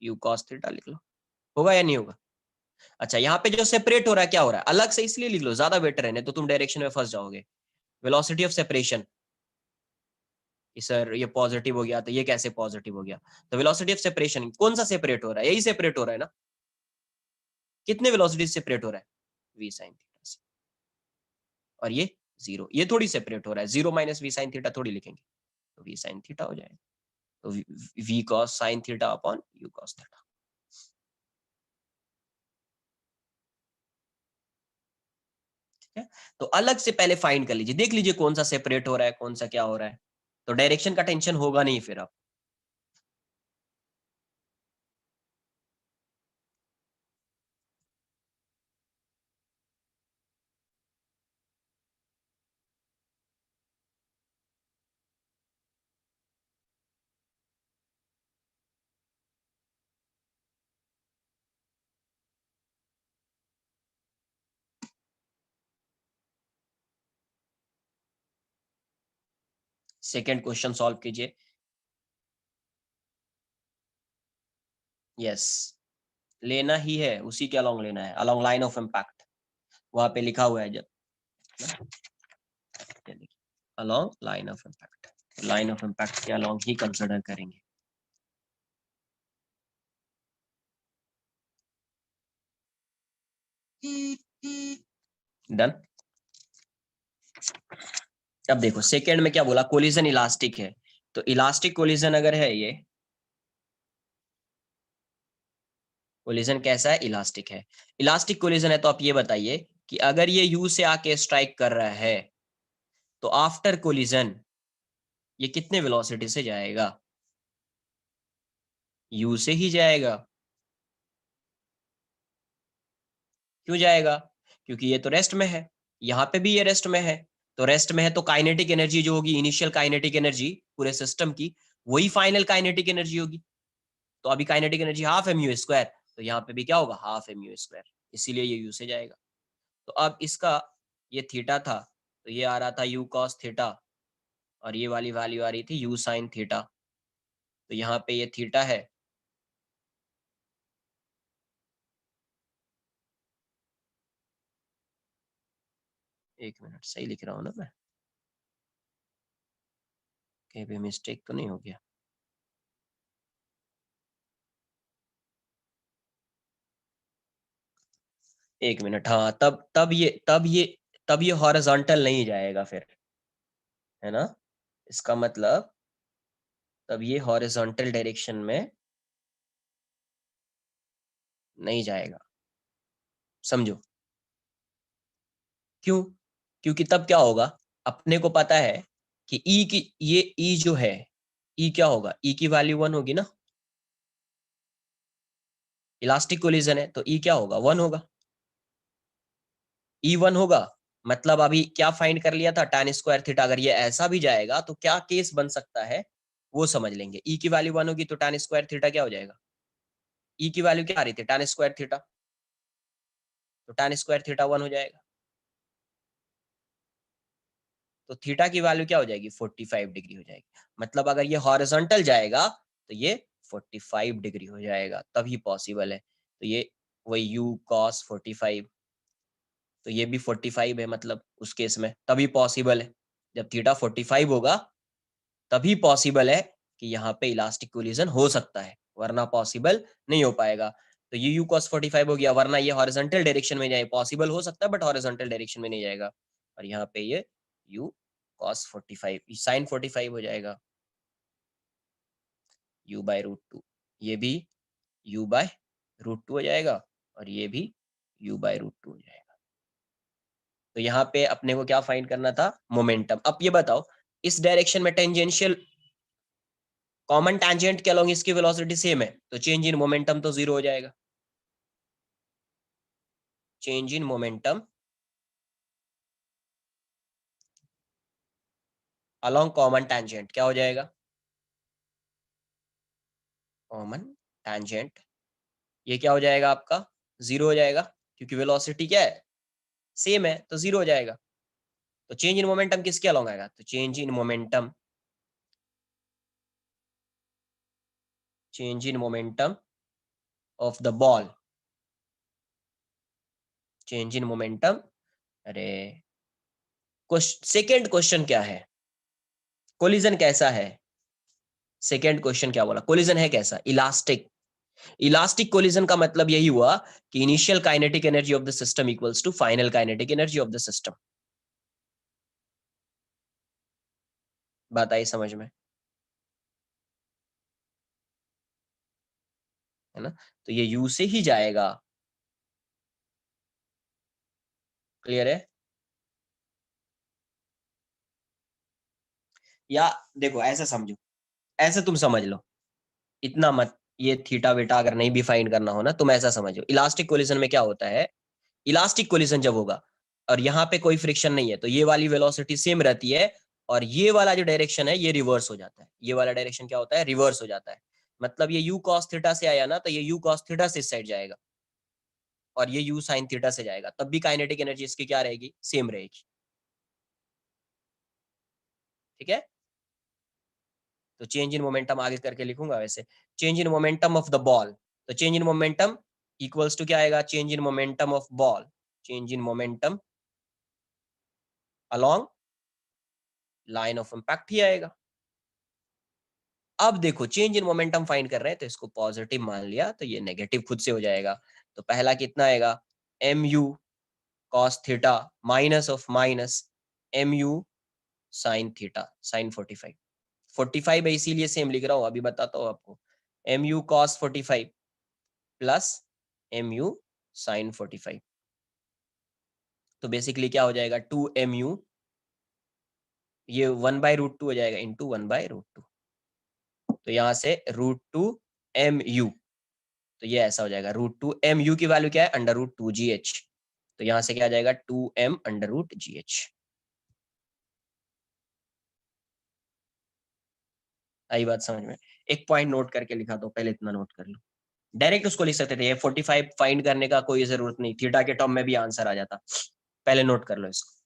[SPEAKER 1] u cos थीटा लिख लो, होगा या नहीं होगा? अच्छा, यहाँ पे जो सेपरेट हो रहा है क्या हो रहा है? अलग से इसलिए लिख लो, ज्यादा बेटर है, नहीं तो तुम डायरेक्शन में फंस जाओगे। वेलोसिटी ऑफ सेपरेशन, सर ये पॉजिटिव हो गया तो ये कैसे पॉजिटिव हो गया? तो वेलोसिटी ऑफ सेपरेशन, कौन सा सेपरेट हो रहा है? यही सेपरेट हो रहा है ना। कितने वेलोसिटी सेपरेट हो रहा है? v sin थीटा से, और ये 0, ये थोड़ी सेपरेट हो रहा है, 0 माइनस v sin थीटा थोड़ी लिखेंगे, तो v sin थीटा हो जाएगा, तो v cos sin theta upon u cos theta. ठीक है, तो अलग से पहले फाइंड कर लीजिए, देख लीजिए कौन सा सेपरेट हो रहा है, कौन सा क्या हो रहा है, तो डायरेक्शन का टेंशन होगा नहीं फिर आप। सेकेंड क्वेश्चन सॉल्व कीजिए। यस, लेना ही है, उसी के अलोंग लेना है, अलोंग लाइन ऑफ इम्पैक्ट, वहां पे लिखा हुआ है जब, along line of impact, line of impact के अलोंग ही कंसिडर करेंगे। डन। अब देखो सेकेंड में क्या बोला, कोलिजन इलास्टिक है, तो इलास्टिक कोलिजन अगर है, ये कोलिजन कैसा है? इलास्टिक है। इलास्टिक कोलिजन है तो आप ये बताइए कि अगर ये यू से आके स्ट्राइक कर रहा है तो आफ्टर कोलिजन ये कितने वेलोसिटी से जाएगा? यू से ही जाएगा। क्यों जाएगा? क्योंकि ये तो रेस्ट में है, यहाँ पे भी ये रेस्ट में है, तो रेस्ट में है तो काइनेटिक एनर्जी जो होगी, इनिशियल काइनेटिक एनर्जी पूरे सिस्टम की, वही फाइनल काइनेटिक एनर्जी होगी। तो अभी kinetic energy half M U square, तो यहाँ पे भी क्या होगा? हाफ एम यू स्क्वायर, इसीलिए ये यू से जाएगा। तो अब इसका ये थीटा था, तो ये आ रहा था यू कॉस थीटा, और ये वाली वैल्यू आ रही थी यू साइन थीटा, तो यहाँ पे ये थीटा है, एक मिनट सही लिख रहा हूँ ना मैं, कहीं पे मिस्टेक तो नहीं हो गया? एक मिनट, हाँ, तब ये हॉरिजॉन्टल नहीं जाएगा फिर, है ना? इसका मतलब तब ये हॉरिजॉन्टल डायरेक्शन में नहीं जाएगा, समझो क्यों? क्योंकि तब क्या होगा, अपने को पता है कि ई की, ये ई जो है, ई क्या होगा? ई की वैल्यू 1 होगी ना, इलास्टिक कोलिजन है तो ई क्या होगा? 1 होगा, ई 1 होगा। मतलब अभी क्या फाइंड कर लिया था? tan square theta. अगर ये ऐसा भी जाएगा तो क्या केस बन सकता है वो समझ लेंगे। ई की वैल्यू 1 होगी तो tan स्क्वायर थीटा क्या हो जाएगा? ई की वैल्यू क्या आ रही थी? tan स्क्वायर थीटा, तो tan स्क्वायर थीटा 1 हो जाएगा, तो थीटा की वैल्यू क्या हो जाएगी? 45 डिग्री हो जाएगी। मतलब अगर ये हॉरिजॉन्टल जाएगा तो ये 45 डिग्री हो जाएगा, तभी पॉसिबल है। तो ये वही यू कॉस 45, तो ये भी 45 है, मतलब उस केस में तभी पॉसिबल है, जब थीटा 45 होगा तभी पॉसिबल है कि यहाँ पे इलास्टिक कोलिजन हो सकता है, वरना पॉसिबल नहीं हो पाएगा। तो ये यू कॉस 45 हो गया, वरना ये हॉरिजॉन्टल डायरेक्शन में जाए, पॉसिबल हो सकता है बट हॉरिजॉन्टल डायरेक्शन में नहीं जाएगा, और यहाँ पे ये यू कॉस 45 साइन 45 हो जाएगा, यू बाय रूट टू, ये भी यू बाय रूट टू हो जाएगा, और ये भी यू बाय रूट टू हो जाएगा। तो यहाँ पे अपने को क्या फाइंड करना था? मोमेंटम। अब ये बताओ, इस डायरेक्शन में टेंजेंशियल कॉमन टैंजेंट के अलोंग इसकी वेलोसिटी सेम है, तो चेंज इन मोमेंटम तो जीरो हो जाएगा। Change in momentum along common tangent क्या हो जाएगा? कॉमन टैंजेंट ये क्या हो जाएगा आपका? जीरो हो जाएगा, क्योंकि वेलोसिटी क्या है? सेम है, तो जीरो हो जाएगा। तो चेंज इन मोमेंटम किसके अलोंग आएगा? तो change in momentum of the ball, change in momentum. अरे सेकेंड क्वेश्चन क्या है? कोलिजन कैसा है? सेकेंड क्वेश्चन क्या बोला? कोलिजन है कैसा? इलास्टिक। इलास्टिक कोलिजन का मतलब यही हुआ कि initial kinetic energy of the system equals to final kinetic energy of the system. बात आई समझ में? है ना? तो ये यू से ही जाएगा। क्लियर है? या देखो ऐसे समझो, ऐसे तुम समझ लो, इतना मत, ये थीटा वेटा अगर नहीं भी फाइंड करना हो ना, तुम ऐसा समझो, इलास्टिक कोलिजन में क्या होता है? इलास्टिक कोलिजन जब होगा और यहाँ पे कोई फ्रिक्शन नहीं है, तो ये वाली वेलोसिटी सेम रहती है, और ये वाला जो डायरेक्शन है ये रिवर्स हो जाता है। ये वाला डायरेक्शन क्या होता है? रिवर्स हो जाता है। मतलब ये यू कॉस थीटा से आया ना, तो ये यू कॉस थीटा से इस साइड जाएगा, और ये यू साइन थीटा से जाएगा, तब भी काइनेटिक एनर्जी इसकी क्या रहेगी? सेम रहेगी। ठीक है? तो चेंज इन मोमेंटम आगे करके लिखूंगा वैसे, change in momentum of the ball, तो change in momentum equals to क्या आएगा? Change in momentum of ball, change in momentum along line of impact ही आएगा। अब देखो चेंज इन मोमेंटम फाइंड कर रहे हैं, तो इसको पॉजिटिव मान लिया, तो ये नेगेटिव खुद से हो जाएगा। तो पहला कितना आएगा? M you cos theta minus of minus M U sine theta sine 45। 45 है इसीलिए सेम लिख रहा हूँ, अभी बताता हूँ आपको। M you cos 45 plus M U sine 45, तो बेसिकली क्या हो जाएगा? 2mu, ये 1/√2 हो जाएगा इंटू 1/√2। तो यहाँ से √2mu, तो ये ऐसा हो जाएगा। √2mu की वैल्यू क्या है? √2gh, तो यहाँ से क्या आ जाएगा? 2m√gh। आई बात समझ में? एक पॉइंट नोट करके लिखा दो, पहले इतना नोट कर लो। डायरेक्ट उसको लिख सकते थे, ये 45 फाइंड करने का कोई जरूरत नहीं, थीटा के टर्म में भी आंसर आ जाता। पहले नोट कर लो इसको।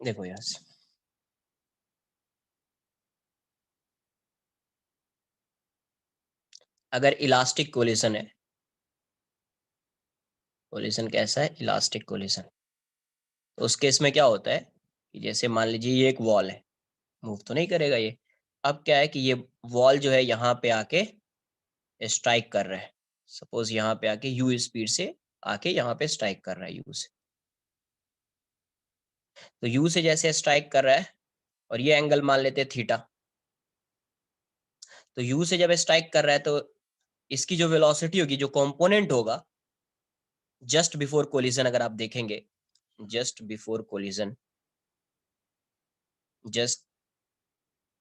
[SPEAKER 1] देखो यहाँ से अगर इलास्टिक कोलिशन है, कोलिशन कैसा है, इलास्टिक कोलिशन, तो उस केस में क्या होता है कि जैसे मान लीजिए ये एक वॉल है, मूव तो नहीं करेगा ये। अब क्या है कि ये वॉल जो है यहाँ पे आके स्ट्राइक कर रहा है, सपोज यहाँ पे आके यू स्पीड से आके यहाँ पे स्ट्राइक कर रहा है यू से। तो यू से जैसे स्ट्राइक कर रहा है और ये एंगल मान लेते हैं थीटा, तो यू से जब स्ट्राइक कर रहा है तो इसकी जो वेलोसिटी होगी, जो कंपोनेंट होगा जस्ट बिफोर कोलिजन, अगर आप देखेंगे just before collision, just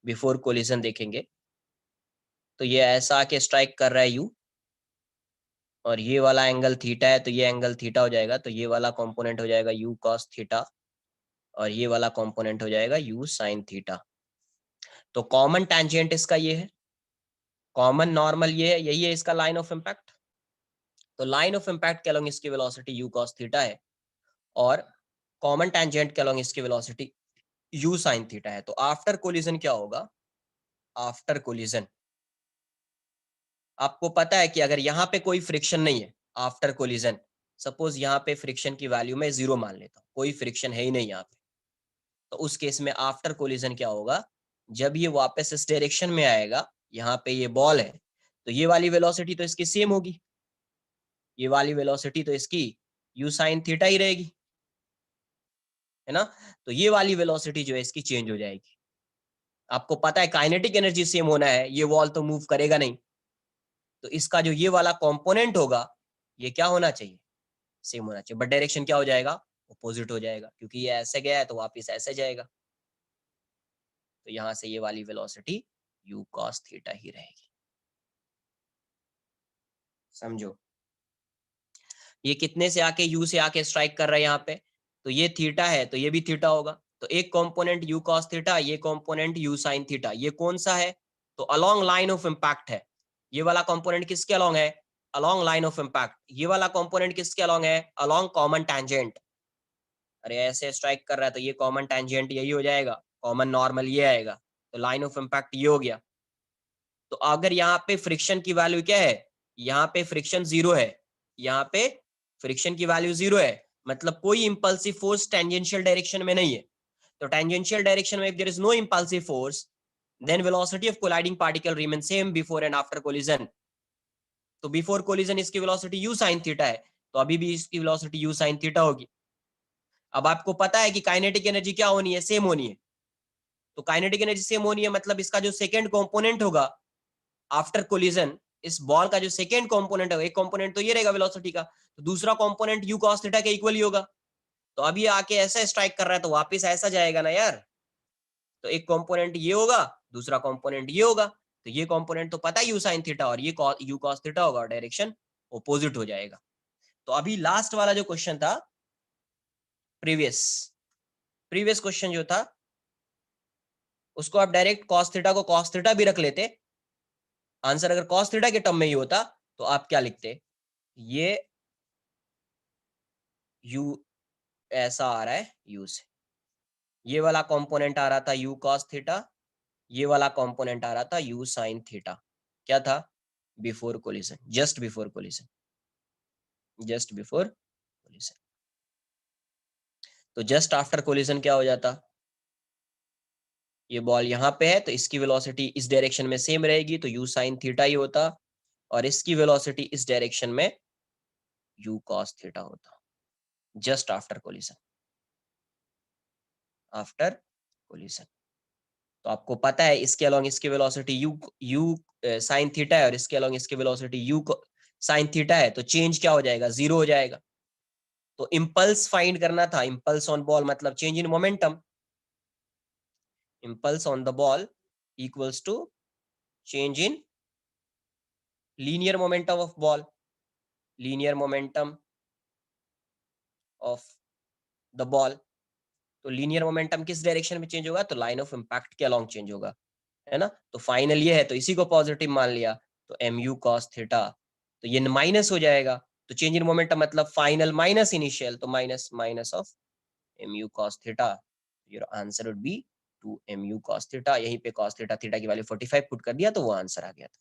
[SPEAKER 1] before collision देखेंगे तो ये ऐसा आके स्ट्राइक कर रहा है यू, और ये वाला एंगल थीटा है तो ये एंगल थीटा हो जाएगा, तो ये वाला कंपोनेंट हो जाएगा यू कॉस थीटा और ये वाला कंपोनेंट हो जाएगा यू साइन थीटा। तो कॉमन टेंजेंट इसका ये है, कॉमन नॉर्मल ये है, यही है इसका लाइन ऑफ इम्पैक्ट। तो लाइन ऑफ इम्पैक्ट के अलोंग इसकी वेलोसिटी यू कॉस थीटा है और कॉमन टेंजेंट के अलोंग इसकी वेलोसिटी यू साइन थीटा है। तो आफ्टर कोलिजन क्या होगा, आफ्टर कोलिजन आपको पता है कि अगर यहाँ पे कोई फ्रिक्शन नहीं है आफ्टर कोलिजन, सपोज यहाँ पे फ्रिक्शन की वैल्यू में 0 मान लेता हूँ, कोई फ्रिक्शन है ही नहीं यहाँ पे, तो उस केस में आफ्टर कोलिजन क्या होगा, जब ये वापस इस डायरेक्शन में आएगा, यहाँ पे ये बॉल है, तो ये वाली वेलोसिटी तो इसकी सेम होगी, ये वाली वेलोसिटी तो इसकी यू साइन थीटा ही रहेगी, है ना। तो ये वाली वेलोसिटी जो है इसकी चेंज हो जाएगी। आपको पता है काइनेटिक एनर्जी सेम होना है, ये वॉल तो मूव करेगा नहीं, तो इसका जो ये वाला कंपोनेंट होगा ये क्या होना चाहिए, सेम होना चाहिए, बट डायरेक्शन क्या हो जाएगा, अपोजिट हो जाएगा, क्योंकि ये ऐसे गया है तो वापस ऐसे जाएगा। तो यहां से ये वाली वेलोसिटी u cos थीटा ही रहेगी, समझो। ये कितने से आके u से आके स्ट्राइक कर रहा है यहाँ पे, तो ये थीटा है तो ये भी थीटा होगा, तो एक कंपोनेंट u cos थीटा, ये कंपोनेंट u sin थीटा, ये कौन सा है, तो अलोंग लाइन ऑफ इम्पैक्ट है। ये वाला कंपोनेंट किसके अलोंग है, अलोंग लाइन ऑफ इम्पैक्ट। ये वाला कंपोनेंट किसके अलोंग है, अलोंग कॉमन टैंजेंट। अरे ऐसे स्ट्राइक कर रहा है तो ये कॉमन टैंजेंट यही हो जाएगा, कॉमन नॉर्मल ये आएगा, तो लाइन ऑफ इम्पैक्ट ये हो गया। तो अगर यहाँ पे फ्रिक्शन की वैल्यू क्या है, यहाँ पे फ्रिक्शन 0 है, यहाँ पे फ्रिक्शन की वैल्यू 0 है, मतलब कोई इंपल्सिव फोर्स टेंजेंशियल डायरेक्शन में नहीं है। तो टेंजेंशियल डायरेक्शन में if there is no impulsive force, then velocity of colliding particle remain same before and after collision. तो बिफोर कोलिजन इसकी वेलोसिटी यू साइन थीटा है, तो अभी भी इसकी वेलोसिटी यू साइन थीटा होगी। अब आपको पता है कि काइनेटिक एनर्जी क्या होनी है, सेम होनी है। तो काइनेटिक एनर्जी सेम होनी है मतलब इसका जो सेकंड कंपोनेंट होगा आफ्टर कोलिजन, इस बॉल का जो सेकंड कंपोनेंट है, एक कंपोनेंट तो ये रहेगा वेलोसिटी का, तो दूसरा कंपोनेंट यू cos थीटा के इक्वल ही होगा। तो अब ये आके ऐसा स्ट्राइक कर रहा है तो वापस ऐसा जाएगा ना यार, तो एक कंपोनेंट ये होगा, दूसरा कंपोनेंट ये होगा, तो ये कंपोनेंट तो पता है यू साइन थीटा और ये यू cos थीटा होगा, डायरेक्शन ऑपोजिट हो जाएगा। तो अभी लास्ट वाला जो क्वेश्चन था, प्रीवियस प्रीवियस क्वेश्चन जो था, उसको आप डायरेक्ट cos थीटा को cos थीटा भी रख लेते, आंसर अगर cos थीटा के टर्म में ही होता तो आप क्या लिखते, ये u ऐसा आ रहा है u से, ये वाला कंपोनेंट आ रहा था u cos थीटा, ये वाला कंपोनेंट आ रहा था u sin थीटा। क्या था, before collision, just before collision, just before collision. तो जस्ट आफ्टर कोलिजन क्या हो जाता, ये बॉल यहाँ पे है तो इसकी वेलोसिटी इस डायरेक्शन में सेम रहेगी तो u sin थीटा ही होता, और इसकी वेलोसिटी इस डायरेक्शन में u cos थीटा होता, just after collision, after collision. तो आपको पता है इसके अलोंग इसकी वेलोसिटी यू साइन थीटा है और इसके अलोंग इसकी वेलोसिटी यू साइन थीटा है, तो चेंज क्या हो जाएगा, 0 हो जाएगा। तो इंपल्स फाइंड करना था, इंपल्स ऑन बॉल मतलब change in momentum, impulse on the ball equals to change in linear momentum of ball, linear momentum of the ball. तो लीनियर मोमेंटम किस डायरेक्शन में चेंज होगा, तो लाइन ऑफ इम्पैक्ट के along change होगा, है ना। तो फाइनल ये है तो इसी को पॉजिटिव मान लिया, तो एम यू कॉस थीटा, तो ये माइनस हो जाएगा, तो चेंज इन मोमेंटम मतलब फाइनल माइनस इनिशियल, तो minus minus of m you cos theta, your answer would be 2mu cos theta. यहीं पे cos थीटा थीटा की वैल्यू 45 पुट कर दिया तो वो आंसर आ गया था।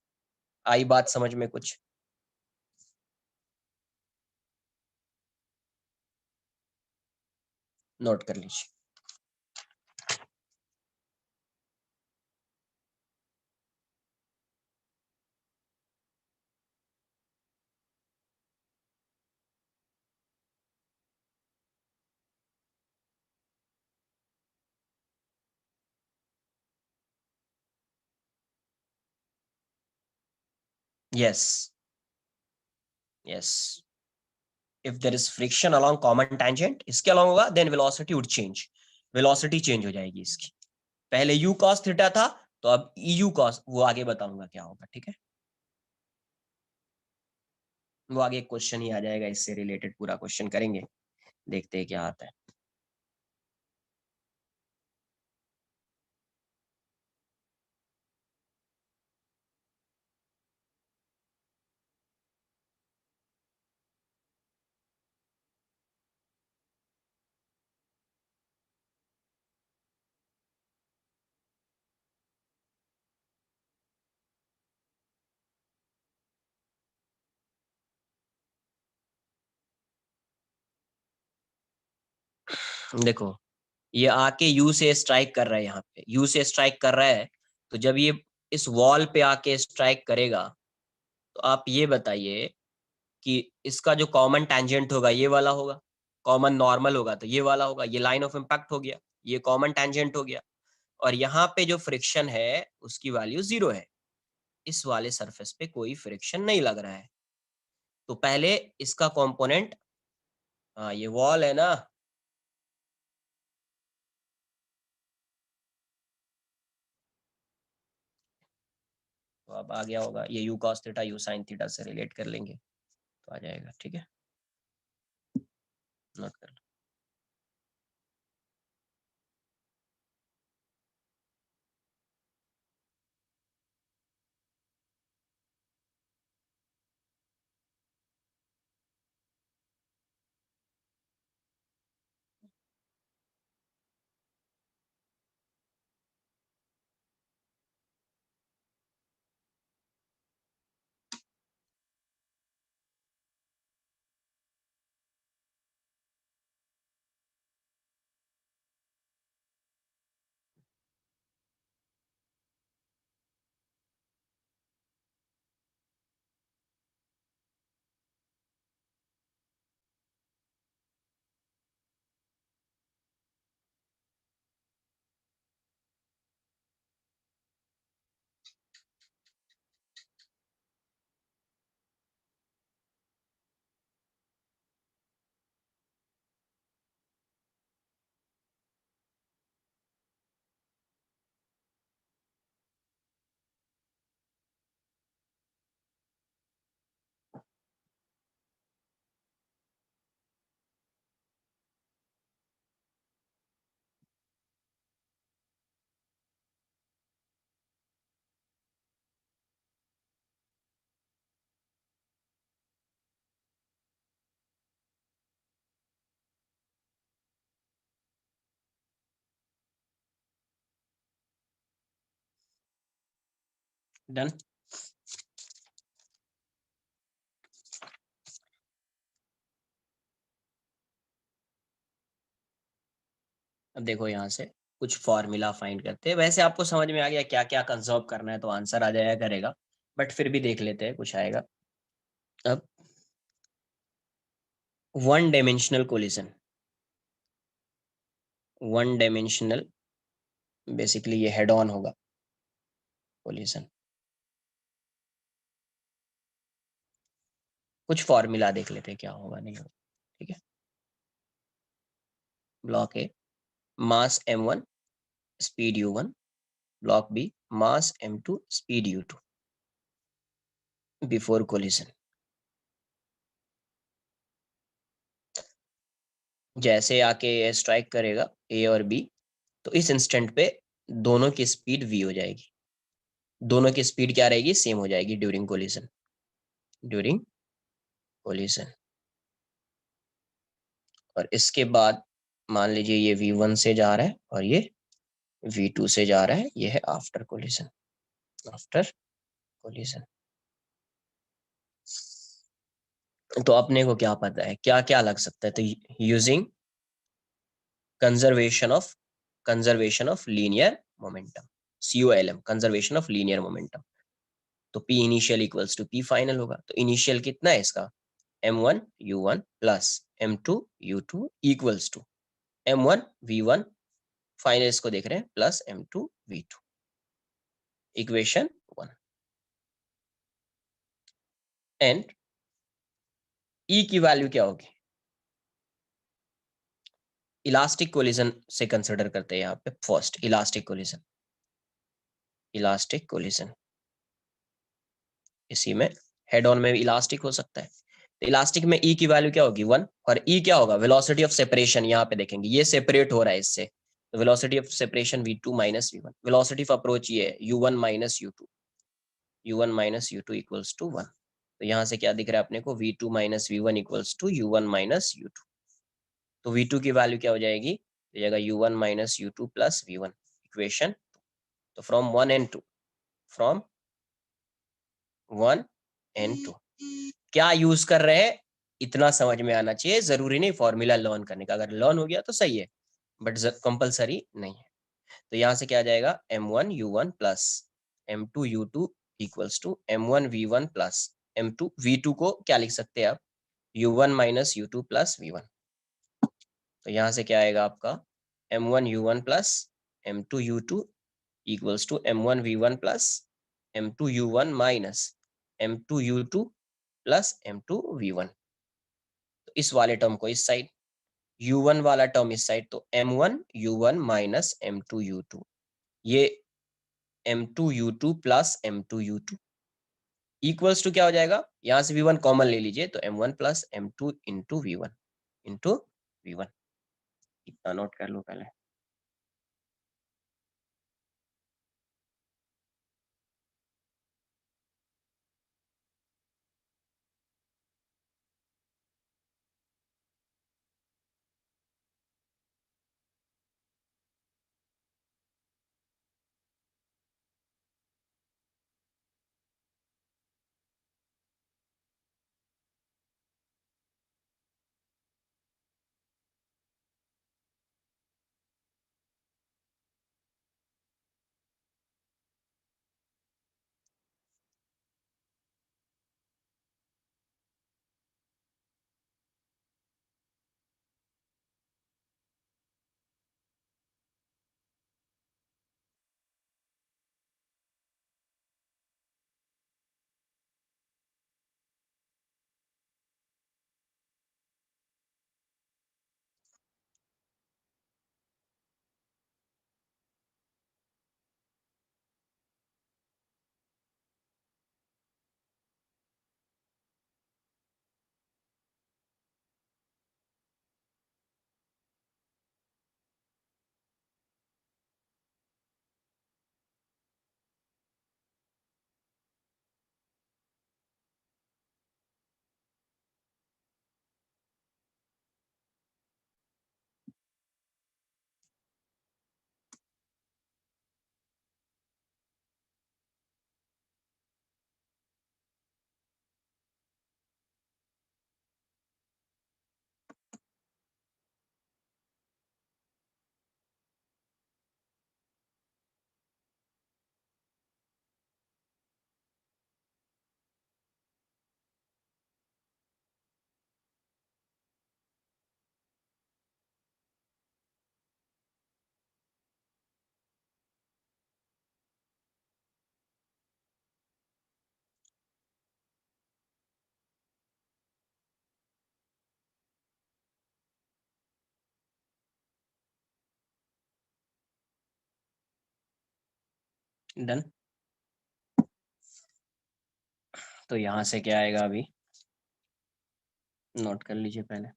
[SPEAKER 1] आई बात समझ में कुछ? नोट कर लीजिए। Yes yes, if there is friction along common tangent, इसके along होगा then velocity would change, velocity change हो जाएगी इसकी। पहले u cos थीटा था तो अब eu cos, वो आगे बताऊंगा क्या होगा, ठीक है? वो आगे एक क्वेश्चन ही आ जाएगा इससे रिलेटेड, पूरा क्वेश्चन करेंगे, देखते हैं क्या आता है। देखो, ये आके यू से स्ट्राइक कर रहा है, यहाँ पे यू से स्ट्राइक कर रहा है, तो जब ये इस वॉल पे आके स्ट्राइक करेगा तो आप ये बताइए कि इसका जो कॉमन टेंजेंट होगा ये वाला होगा, कॉमन नॉर्मल होगा तो ये वाला होगा, ये लाइन ऑफ इम्पैक्ट हो गया, ये कॉमन टेंजेंट हो गया, और यहाँ पे जो फ्रिक्शन है उसकी वैल्यू 0 है, इस वाले सरफेस पे कोई फ्रिक्शन नहीं लग रहा है। तो पहले इसका कंपोनेंट, हाँ ये वॉल है ना, तो अब आ गया होगा ये u cos theta u sin theta से रिलेट कर लेंगे तो आ जाएगा, ठीक है? नोट कर डन। अब देखो यहाँ से कुछ फॉर्मूला फाइंड करते हैं, वैसे आपको समझ में आ गया क्या क्या कंजर्व करना है तो आंसर आ जाया करेगा, बट फिर भी देख लेते हैं कुछ आएगा। अब one dimensional collision, one dimensional, basically ये हेड ऑन होगा कोलिजन। कुछ फॉर्मूला देख लेते हैं क्या होगा नहीं होगा, ठीक है? Block A mass m1 speed u1, block B mass m2 speed u2 before collision. जैसे आके स्ट्राइक करेगा ए और बी तो इस इंस्टेंट पे दोनों की स्पीड v हो जाएगी, दोनों की स्पीड क्या रहेगी, सेम हो जाएगी ड्यूरिंग कोलिजन, ड्यूरिंग कोलिजन। और इसके बाद मान लीजिए ये V1 से जा रहा है और ये V2 से जा रहा है, ये है आफ्टर कोलिजन। आफ्टर कोलिजन तो अपने को क्या पता है, क्या क्या लग सकता है, तो using conservation of linear momentum, COLM, conservation of linear momentum. तो P initial equals to P final होगा। तो इनिशियल कितना है इसका, M1 U1 plus M2 U2 equals to M1 V1 final, इसको देख रहे हैं, plus M2 V2, equation 1। And E की वैल्यू क्या होगी, इलास्टिक कोलिजन से कंसिडर करते हैं यहाँ पे। First elastic collision, elastic collision, इसी में हेड ऑन में भी इलास्टिक हो सकता है। तो इलास्टिक में E की वैल्यू क्या होगी 1, और E क्या होगा, वेलोसिटी ऑफ सेपरेशन। यहाँ पे देखेंगे ये सेपरेट हो रहा है इससे, तो velocity of separation V2 minus V1, velocity of approach ये है U1 minus U2, U1 minus U2 equals to 1। तो यहाँ से क्या दिख रहा है अपने को, V2 minus V1 equals to U1 minus U2। तो V2 की वैल्यू क्या हो जाएगी, तो जाएगा U1 minus U2 plus V1, equation. तो फ्रॉम 1 एंड 2, फ्रॉम 1 एंड 2 क्या यूज कर रहे हैं, इतना समझ में आना चाहिए। जरूरी नहीं फॉर्मूला लर्न करने का, अगर लर्न हो गया तो सही है, बट कंपलसरी नहीं है। तो यहाँ से क्या आ जाएगा, M1 U1 plus M2 U2 equals to M1 V1 plus M2 V2 को क्या लिख सकते हैं आप, U1 minus U2 plus V1। तो यहाँ से क्या आएगा आपका, M1 U1 plus M2 U2 equals to M1 V1 plus M2 U1 minus M2 U2 plus M2 V1। तो इस वाले टर्म को इस साइड, U1 वाला टर्म इस साइड, तो M1 U1 minus M2 U2, ये M2 U2 plus M2 U2 equals to क्या हो जाएगा, यहाँ से V1 कॉमन ले लीजिए, तो M1 plus M2 into V1 into V1। इतना नोट कर लो पहले। डन। तो यहाँ से क्या आएगा, अभी नोट कर लीजिए पहले।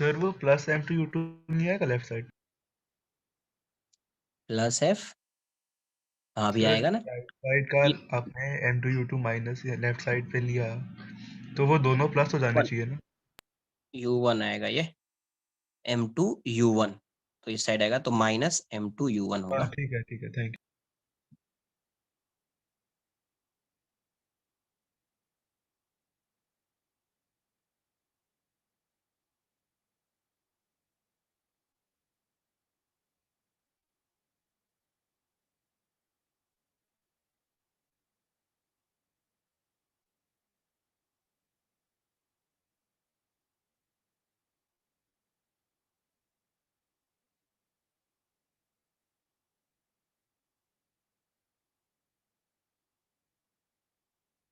[SPEAKER 2] सर वो प्लस M2 U2 नहीं आएगा लेफ्ट साइड?
[SPEAKER 1] प्लस F, हाँ भी
[SPEAKER 2] सर
[SPEAKER 1] आएगा ना।
[SPEAKER 2] राइट साइड का आपने M2 U2 minus left side पे लिया, तो वो दोनों प्लस हो जाने चाहिए ना?
[SPEAKER 1] U1 आएगा ये, M2U1, तो इस साइड आएगा तो माइनस M2U1
[SPEAKER 2] हाँ
[SPEAKER 1] होगा।
[SPEAKER 2] ठीक है थैंक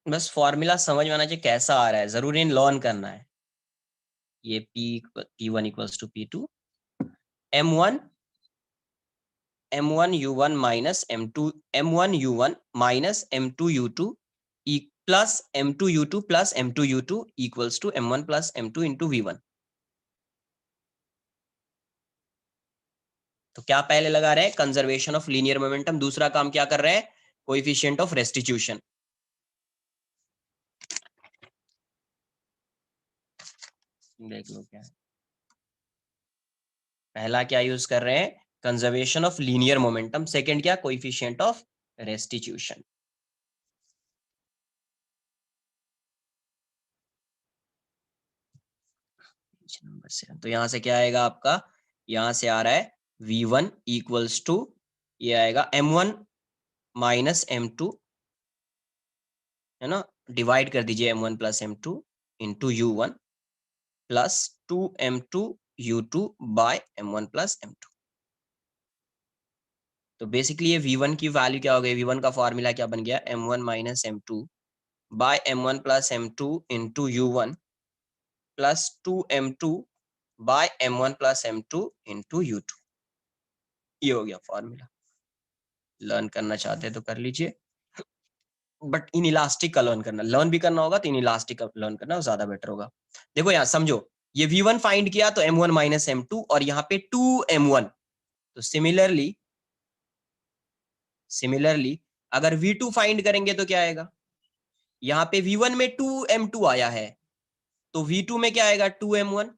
[SPEAKER 1] बस फॉर्मूला समझ में आना चाहिए कैसा आ रहा है, जरूरी लर्न करना है। ये P1 equals to P2 M1 M1U1 minus M1U1 minus M2U2 plus M2U2 plus M2U2 equals to M1 plus M2 into V1। तो क्या पहले लगा रहे हैं, कंजर्वेशन ऑफ लीनियर मोमेंटम। दूसरा काम क्या कर रहे हैं, कोएफिशिएंट ऑफ रेस्टिट्यूशन। देख लो क्या है, पहला क्या यूज कर रहे हैं, conservation of linear momentum. Second क्या, कोएफिशिएंट ऑफ रेस्टिट्यूशन। नंबर से तो यहां से क्या आएगा आपका, यहां से आ रहा है V1 इक्वल्स टू, ये आएगा M1 माइनस M2, है ना, डिवाइड कर दीजिए M1 plus M2 into U1 plus 2M2 U2 by M1 plus M2। तो बेसिकली ये V1 की वैल्यू क्या हो गई, V1 का फॉर्मूला क्या बन गया, M1 minus M2 by M1 plus M2 into U1 plus 2M2 by M1 plus M2 into U2। ये हो गया फॉर्मूला। लर्न करना चाहते हैं तो कर लीजिए, बट इन इलास्टिक का लर्न करना, लर्न भी करना होगा तो इन इलास्टिक का लर्न करना ज्यादा बेटर होगा। देखो यहाँ समझो, ये V1 फाइंड किया तो M1 माइनस M2 और यहाँ पे 2M1। तो सिमिलरली अगर V2 फाइंड करेंगे तो क्या आएगा, यहाँ पे V1 में 2M2 आया है तो V2 में क्या आएगा, 2M1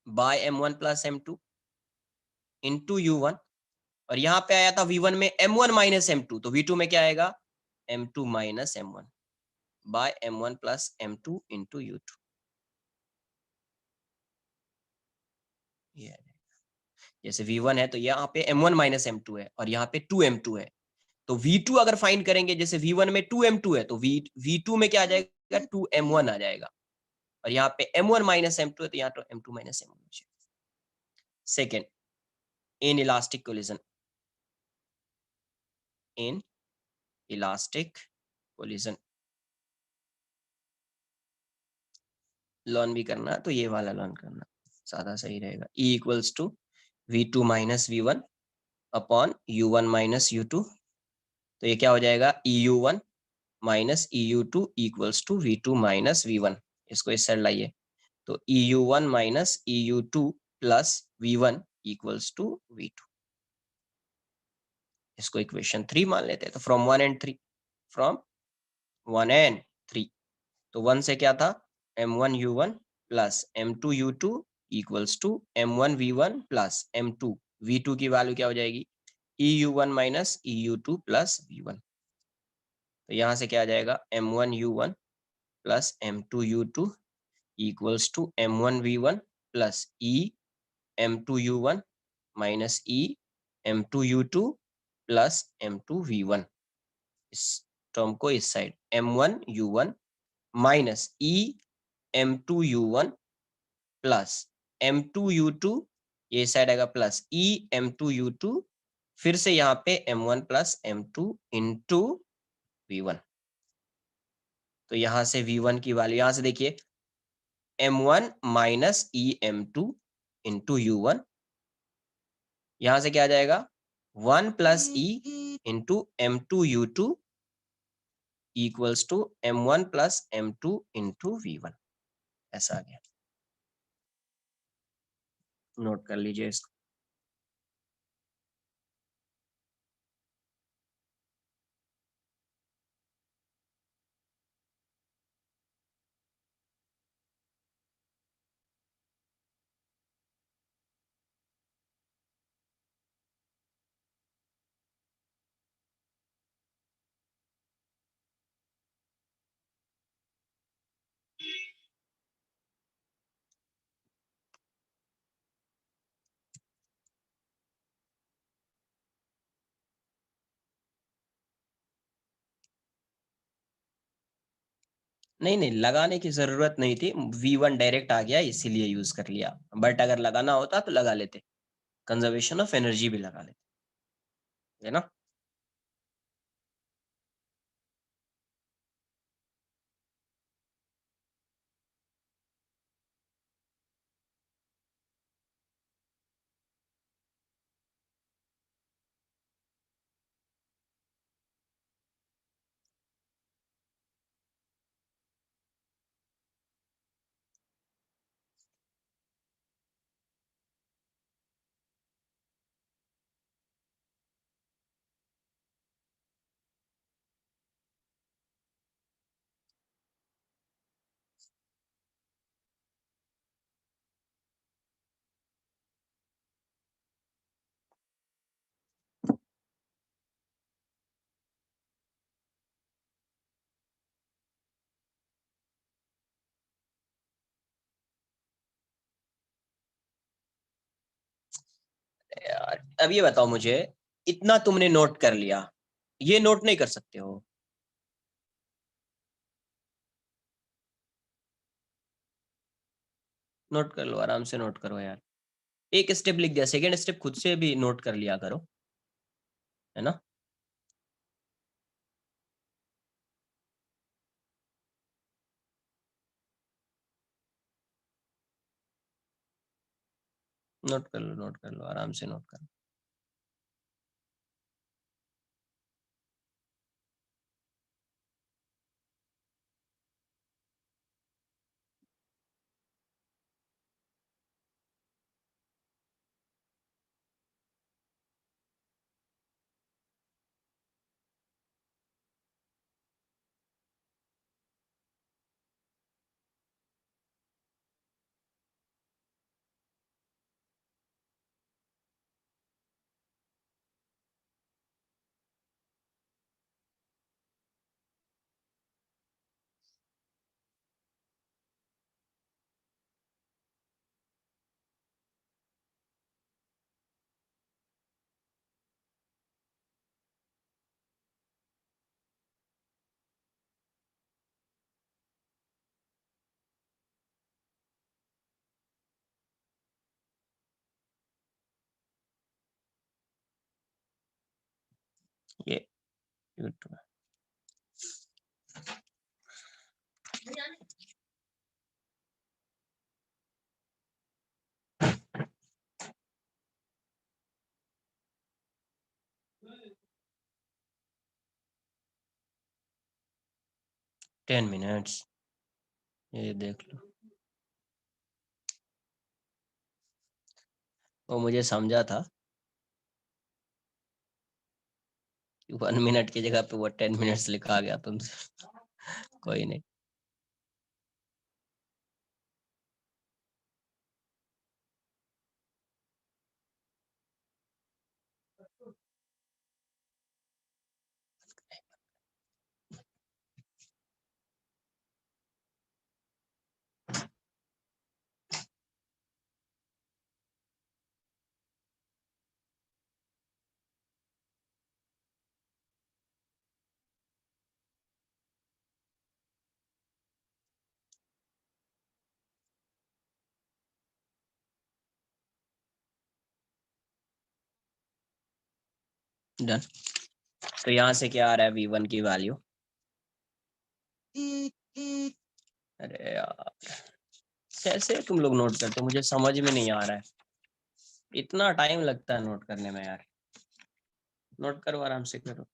[SPEAKER 1] by M1 plus M2 into U1। और यहाँ पे आया था V1 में M1 माइनस M2, तो V2 में क्या आएगा, M2 minus M1 by M1 plus M2 into U2। ये जैसे V1 है तो यहाँ पे M1 माइनस M2 है और यहाँ पे 2M2 है। तो V2 अगर फाइंड करेंगे, जैसे V1 में 2M2 है तो V2 में क्या आ जाएगा, 2M1 आ जाएगा। और यहाँ पे M1 माइनस M2 है तो यहाँ तो M2 माइनस M1 हो जाएगा। Second, in elastic collision, inelastic collision learn भी करना तो ये वाला लर्न करना ज्यादा सही रहेगा। E equals to V2 minus V1 upon U1 minus U2। तो ये क्या हो जाएगा, EU1 minus EU2 equals to V2 minus V1। इसको इस साइड लाइए तो EU1 minus EU2 plus V1 equals to V2। इसको इक्वेशन 3 मान लेते हैं। तो फ्रॉम 1 एंड 3, फ्रॉम 1 एंड 3, तो 1 से क्या था, M1U1 plus M2U2 equals to M1V1 plus M2V2 की वैल्यू क्या हो जाएगी, EU1 minus EU2 plus V1। तो यहाँ से क्या आ जाएगा, M1U1 plus M2U2 equals to M1V1 plus E M2U1 minus E M2U2 plus M2V1। इस टर्म को इस side M1U1 minus E M2U1 plus M2U2, ये साइड आएगा प्लस E M2U2, फिर से यहाँ पे M1 plus M2 into V1। तो यहाँ से V1 की वैल्यू, यहाँ से देखिए M1 minus E M2 into U1, यहाँ से क्या आ जाएगा 1 plus E into M2U2 equals to M1 plus M2 into V1। ऐसा आ गया, नोट कर लीजिए इसको। नहीं नहीं, लगाने की जरूरत नहीं थी, V1 डायरेक्ट आ गया इसीलिए यूज कर लिया, बट अगर लगाना होता तो लगा लेते, कंजर्वेशन ऑफ एनर्जी भी लगा लेते, है ना। यार अब ये बताओ मुझे, इतना तुमने नोट कर लिया, ये नोट नहीं कर सकते हो? नोट कर लो, आराम से नोट करो यार। एक स्टेप लिख दिया, सेकंड स्टेप खुद से भी नोट कर लिया करो, है ना। नोट कर लो, नोट कर लो, आराम से नोट करो। ये 10 मिनट्स, ये देख लो। वो मुझे समझा था कि 1 मिनट की जगह पे वो 10 मिनट्स लिखा गया तुमसे। कोई नहीं। डन। तो यहाँ से क्या आ रहा है, V1 की वैल्यू? अरे यार, कैसे तुम लोग नोट करते हो, मुझे समझ में नहीं आ रहा है, इतना टाइम लगता है नोट करने में यार। नोट करो, आराम से करो।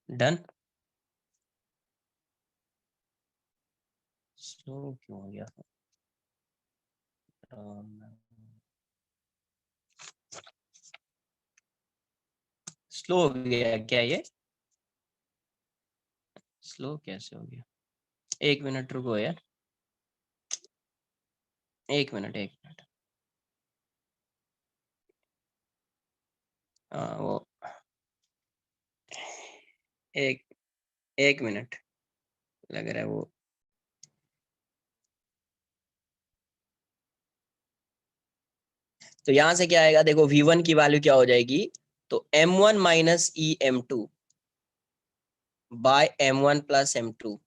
[SPEAKER 1] डन। स्लो क्यों हो गया? स्लो हो गया क्या ये? स्लो कैसे हो गया? 1 मिनट रुको यार, 1 मिनट 1 मिनट। हाँ वो, एक 1 मिनट लग रहा है वो। तो यहां से क्या आएगा देखो, V1 की वैल्यू क्या हो जाएगी, तो M1 minus e M2 by M1 plus M2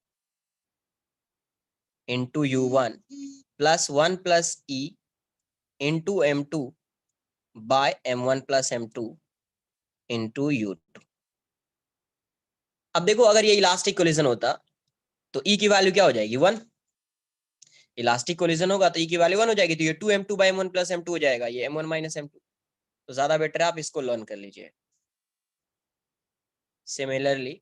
[SPEAKER 1] into U1 plus 1 plus e into M2 by M1 plus M2 into U2। अब देखो अगर ये इलास्टिक कोलिजन होता तो ई की वैल्यू क्या हो जाएगी, 1। इलास्टिक कोलिजन होगा तो ई की वैल्यू 1 हो जाएगी, तो ये 2M2 by M1 plus M2 हो जाएगा, ये M1 माइनस M2। तो ज्यादा बेटर है आप इसको लर्न कर लीजिए। सिमिलरली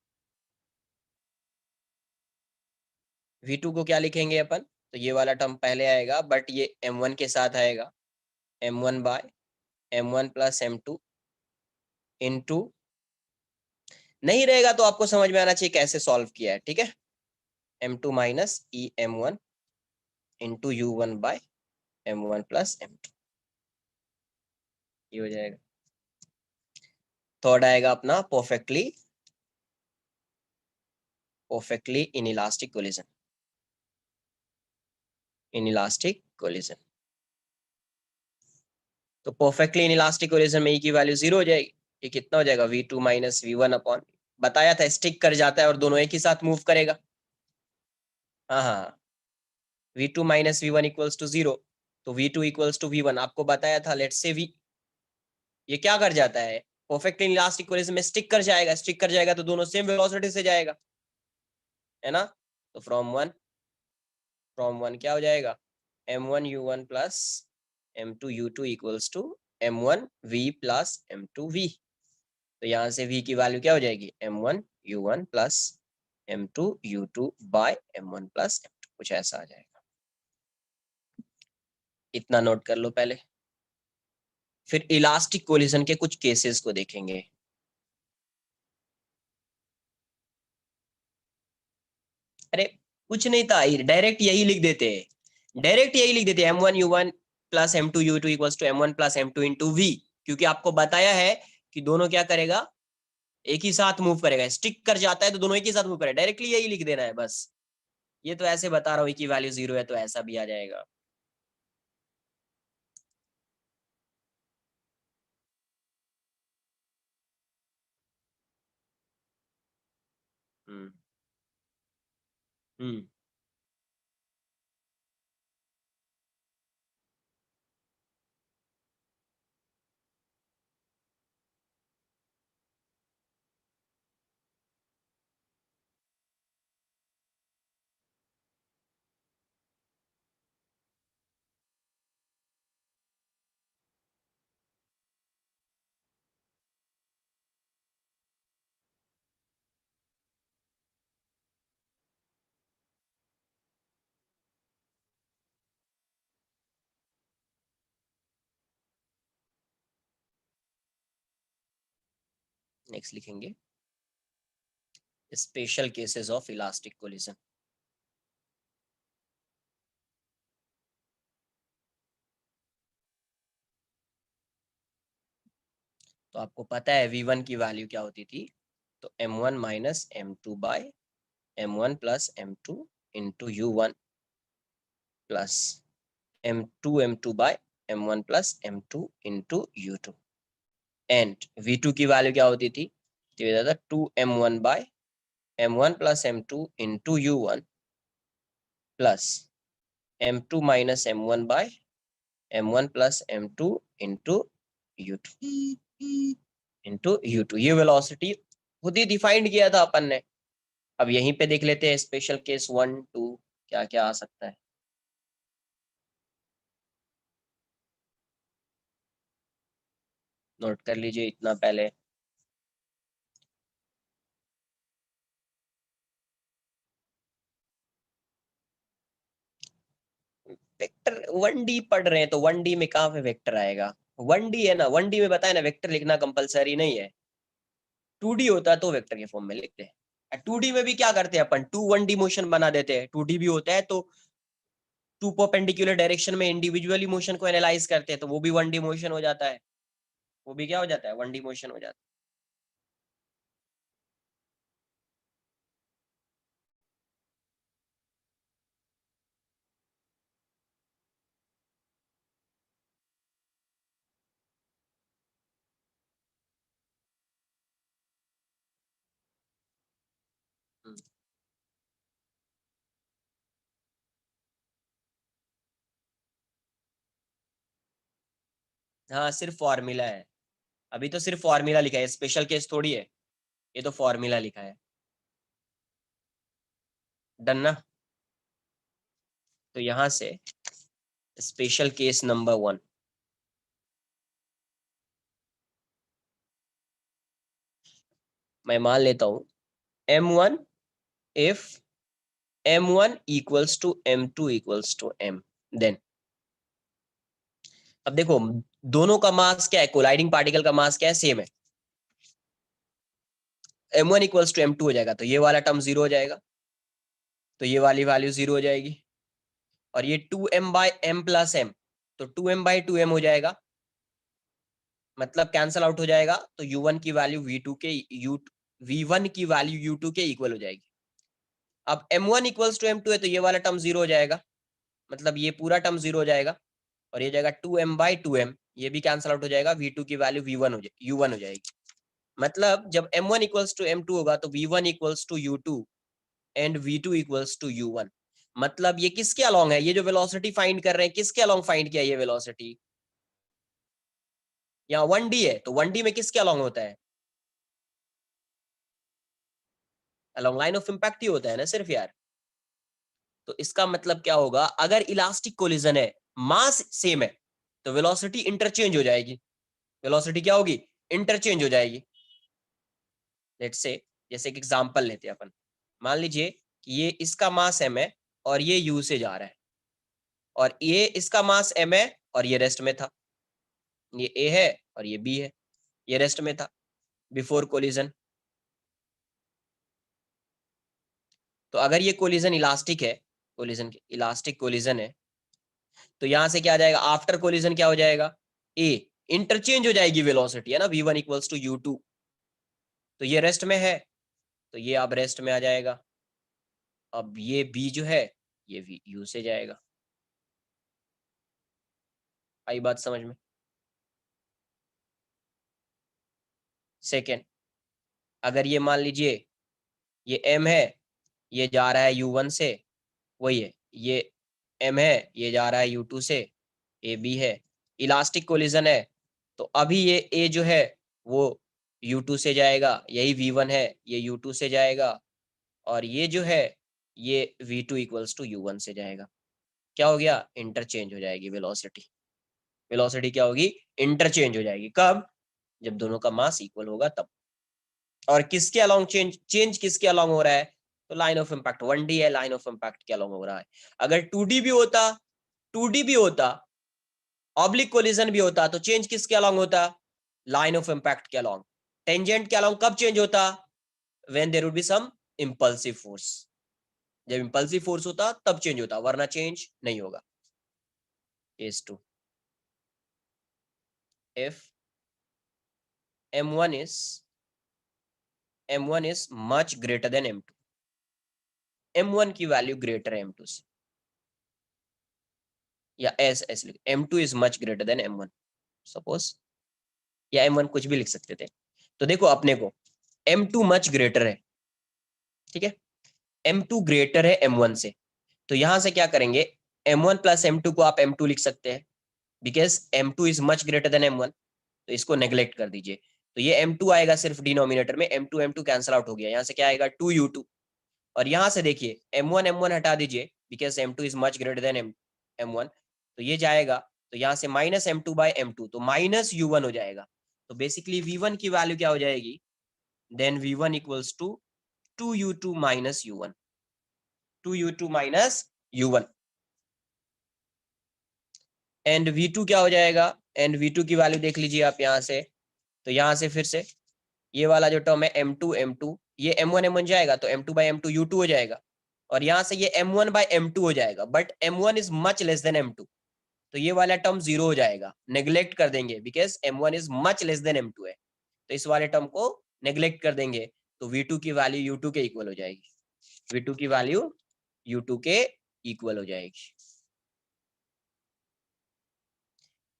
[SPEAKER 1] V2 को क्या लिखेंगे अपन, तो ये वाला टर्म पहले आएगा बट ये M1 के साथ आएगा, M1 by M1 plus M2 into, नहीं रहेगा तो आपको समझ में आना चाहिए कैसे सॉल्व किया है, ठीक है। M2 minus e M1 into U1 by M1 plus M2, ये हो जाएगा। थर्ड आएगा अपना perfectly inelastic collision, inelastic collision. तो परफेक्टली इन इलास्टिक कोलिजन में ई की वैल्यू 0 हो जाएगी। ये कितना हो जाएगा, V2 माइनस V1 अपॉन, बताया था स्टिक कर जाता है और दोनों एक ही साथ मूव करेगा। हाँ हाँ, V2 minus V1 equals to 0, तो V2 इक्वल्स टू V1 आपको बताया था। लेट्स से V, ये क्या कर जाता है, परफेक्ट इन इलास्टिक कोलिजन में स्टिक कर जाएगा, स्टिक कर जाएगा तो दोनों सेम वेलोसिटी से जाएगा, है ना। तो फ्रॉम वन क्या हो जाएगा, M1 U1 plus M2 U2 equals to M1 V plus M2 V। तो यहाँ से V की वैल्यू क्या हो जाएगी, M1 U1 plus M2 U2 by M1 plus M2, कुछ ऐसा आ जाएगा। इतना नोट कर लो पहले, फिर इलास्टिक कोलिजन के कुछ केसेस को देखेंगे। अरे कुछ नहीं था, डायरेक्ट यही लिख देते हैं, डायरेक्ट यही लिख देते हैं, M1 U1 plus M2 U2 equals to M1 plus M2 into V, क्योंकि आपको बताया है कि दोनों क्या करेगा, एक ही साथ मूव करेगा, स्टिक कर जाता है तो दोनों एक ही साथ मूव करेगा, डायरेक्टली यही लिख देना है बस। ये तो ऐसे बता रहा हूँ कि वैल्यू 0 है तो ऐसा भी आ जाएगा। हम्म हम्म नेक्स्ट लिखेंगे special cases of elastic collision. तो आपको पता है V1 की वैल्यू क्या होती थी, तो M1 minus M2 by M1 plus M2 into U1 plus M2 by M1 plus M2 into U2। And V2 की वैल्यू क्या होती थी, तो ये था 2M1 by M1 plus M2 into U1 plus M2 minus M1 by M1 plus M2 into U2 into U2। ये velocity खुद ही defined किया था अपन ने। अब यहीं पे देख लेते हैं स्पेशल केस 1 2 क्या क्या आ सकता है। नोट कर लीजिए इतना पहले। वेक्टर 1D पढ़ रहे हैं तो 1D में कहाँ पे वेक्टर आएगा, 1D है ना, 1D में बताया ना वेक्टर लिखना कंपलसरी नहीं है। 2D होता है तो वेक्टर के फॉर्म में लिखते हैं। 2D में भी क्या करते हैं अपन, 2-1D मोशन बना देते हैं। 2D भी होता है तो 2 परपेंडिकुलर डायरेक्शन में इंडिविजुअली मोशन को एनालाइज करते हैं, तो वो भी 1D मोशन हो जाता है। वो भी क्या हो जाता है, 1D मोशन हो जाता है। हाँ, सिर्फ फॉर्मूला है। अभी तो सिर्फ फॉर्मूला लिखा है, स्पेशल केस थोड़ी है, ये तो फॉर्मूला लिखा है। डन ना। तो यहां से स्पेशल केस नंबर 1, मैं मान लेता हूं M1 if M1 equals to M2 equals to M, then अब देखो दोनों का मास क्या है, कोलाइडिंग पार्टिकल का मास क्या है, सेम है। M1 इक्वल्स टू M2 हो जाएगा तो ये वाला टर्म 0 हो जाएगा, तो ये वाली वैल्यू 0 हो जाएगी। और ये 2m by m plus m, तो 2m बाई 2m हो जाएगा, मतलब कैंसल आउट हो जाएगा। तो u1 की वैल्यू v1 की वैल्यू u2 के इक्वल हो जाएगी। अब m1 इक्वल्स टू m2 है तो ये वाला टर्म 0 हो जाएगा, मतलब ये पूरा टर्म 0 हो जाएगा। और ये जाएगा 2m बाई 2m, ये भी कैंसल आउट हो जाएगा, v2 की वैल्यू u1 हो जाएगी। मतलब जब m1 इक्वल्स टू m2 होगा तो v1 equals to u2 and v2 equals to u1। मतलब ये किसके अलोंग है, ये जो वेलोसिटी फाइंड कर रहे हैं किसके अलोंग फाइंड किया ये वेलोसिटी, यहाँ 1D है तो 1D में किसके अलोंग होता है, along line of impact he होता है ना सिर्फ यार। तो इसका मतलब क्या होगा, अगर इलास्टिक कोलिजन है, मास सेम है, तो वेलोसिटी इंटरचेंज हो जाएगी। वेलोसिटी क्या होगी, इंटरचेंज हो जाएगी। लेट्स से जैसे एक एग्जांपल लेते हैं अपन, मान लीजिए कि ये इसका मास m है और ये u से जा रहा है, और ये इसका मास m है और ये रेस्ट में था, ये a है और ये b है, ये रेस्ट में था बिफोर कोलिजन। तो अगर ये कोलिजन इलास्टिक है, कोलिजन इलास्टिक कोलिजन है, तो यहां से क्या आ जाएगा, आफ्टर कोलिजन क्या हो जाएगा, ए इंटरचेंज हो जाएगी वेलोसिटी, है ना, v1 इक्वल्स टू u2। तो ये रेस्ट में है तो ये अब रेस्ट में आ जाएगा। अब ये b जो है ये u से जाएगा। आई बात समझ में। सेकेंड, अगर ये मान लीजिए ये m है, ये जा रहा है u1 से, वही है, ये m है, ये जा रहा है u2 से, ए बी है, इलास्टिक कोलिजन है, तो अभी ये a जो है वो u2 से जाएगा, यही v1 है, ये u2 से जाएगा, और ये जो है ये v2 इक्वल्स टू u1 से जाएगा। क्या हो गया, इंटरचेंज हो जाएगी वेलोसिटी। वेलोसिटी क्या होगी, इंटरचेंज हो जाएगी। कब, जब दोनों का मास इक्वल होगा तब। और किसके अलोंग चेंज किसके अलोंग हो रहा है, तो लाइन ऑफ इम्पैक्ट 1D है, लाइन ऑफ इम्पैक्ट के अलोंग हो रहा है। अगर 2D भी होता, 2D भी होता, ऑब्लिक कोलिजन भी होता, तो चेंज किसके अलोंग होता, लाइन ऑफ इम्पैक्ट के अलोंग। टेंजेंट के अलोंग कब चेंज होता, when there would be some impulsive force, जब इंपल्सिव फोर्स होता तब चेंज होता, वरना चेंज नहीं होगा। Case 2, if m1 is much greater than m2, m1 की वैल्यू ग्रेटर है m2 से, या एस लिख, m2 is much greater than m1 suppose, या m1 कुछ भी लिख सकते थे। तो देखो अपने को m2 मच ग्रेटर है, ठीक है, m2 ग्रेटर है m1 से, तो यहां से क्या करेंगे, m1 प्लस m2 को आप m2 लिख सकते हैं, because m2 is much greater than m1, तो इसको नेग्लेक्ट कर दीजिए। तो ये m2 आएगा सिर्फ डिनोमिनेटर में, m2 कैंसिल आउट हो गया, यहाँ से क्या आएगा 2u2। और यहाँ से देखिए m1 हटा दीजिए, because m2 is much greater than m1, तो ये जाएगा, तो यहाँ से माइनस m2 बाई m2, तो माइनस u1 हो जाएगा। तो बेसिकली v1 की वैल्यू क्या हो जाएगी, then v1 equals to 2u2 minus u1, 2u2 minus u1, and v2 क्या हो जाएगा, एंड v2 की वैल्यू देख लीजिए आप यहाँ से, तो यहाँ से फिर से ये वाला जो टर्म है m2 ये m1 जाएगा तो m2 by m2 u2 हो जाएगा, और यहाँ से ये m1 by m2 हो जाएगा, but m1 is much less than m2, तो ये वाला टर्म जीरो हो जाएगा, नेग्लेक्ट कर देंगे because m1 is much less than m2 है, तो इस वाले टर्म को नेग्लेक्ट कर देंगे, तो v2 की वैल्यू u2 के इक्वल हो जाएगी, v2 की वैल्यू u2 के इक्वल हो जाएगी।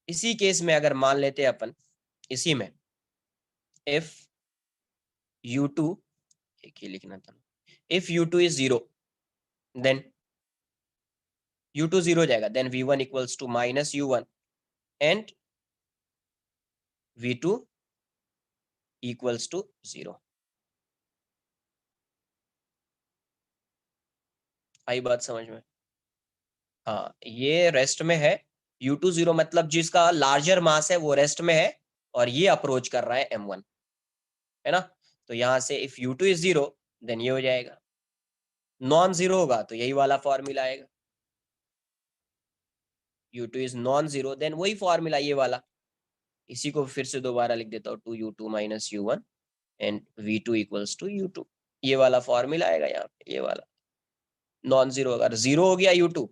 [SPEAKER 1] इसी केस में अगर मान लेते हैं अपन, इसी में इफ u2, एक ही लिखना था, if u2 is zero then u2 zero हो जाएगा, then v1 equals to minus u1 and v2 equals to zero. आई बात समझ में? हाँ, ये रेस्ट में है, u2 जीरो मतलब जिसका लार्जर मास है वो रेस्ट में है, और ये अप्रोच कर रहा है m1, है ना, तो यहां से if u2 is zero then ये हो जाएगा, नॉन जीरो होगा तो यही वाला फॉर्मूला आएगा, u2 is non zero then वही फॉर्मूला ये वाला, इसी को फिर से दोबारा लिख देता हूँ, 2u2 minus u1 and v2 equals to u2, ये वाला फॉर्मूला आएगा यहाँ पे, ये वाला नॉन जीरो, अगर जीरो हो गया u2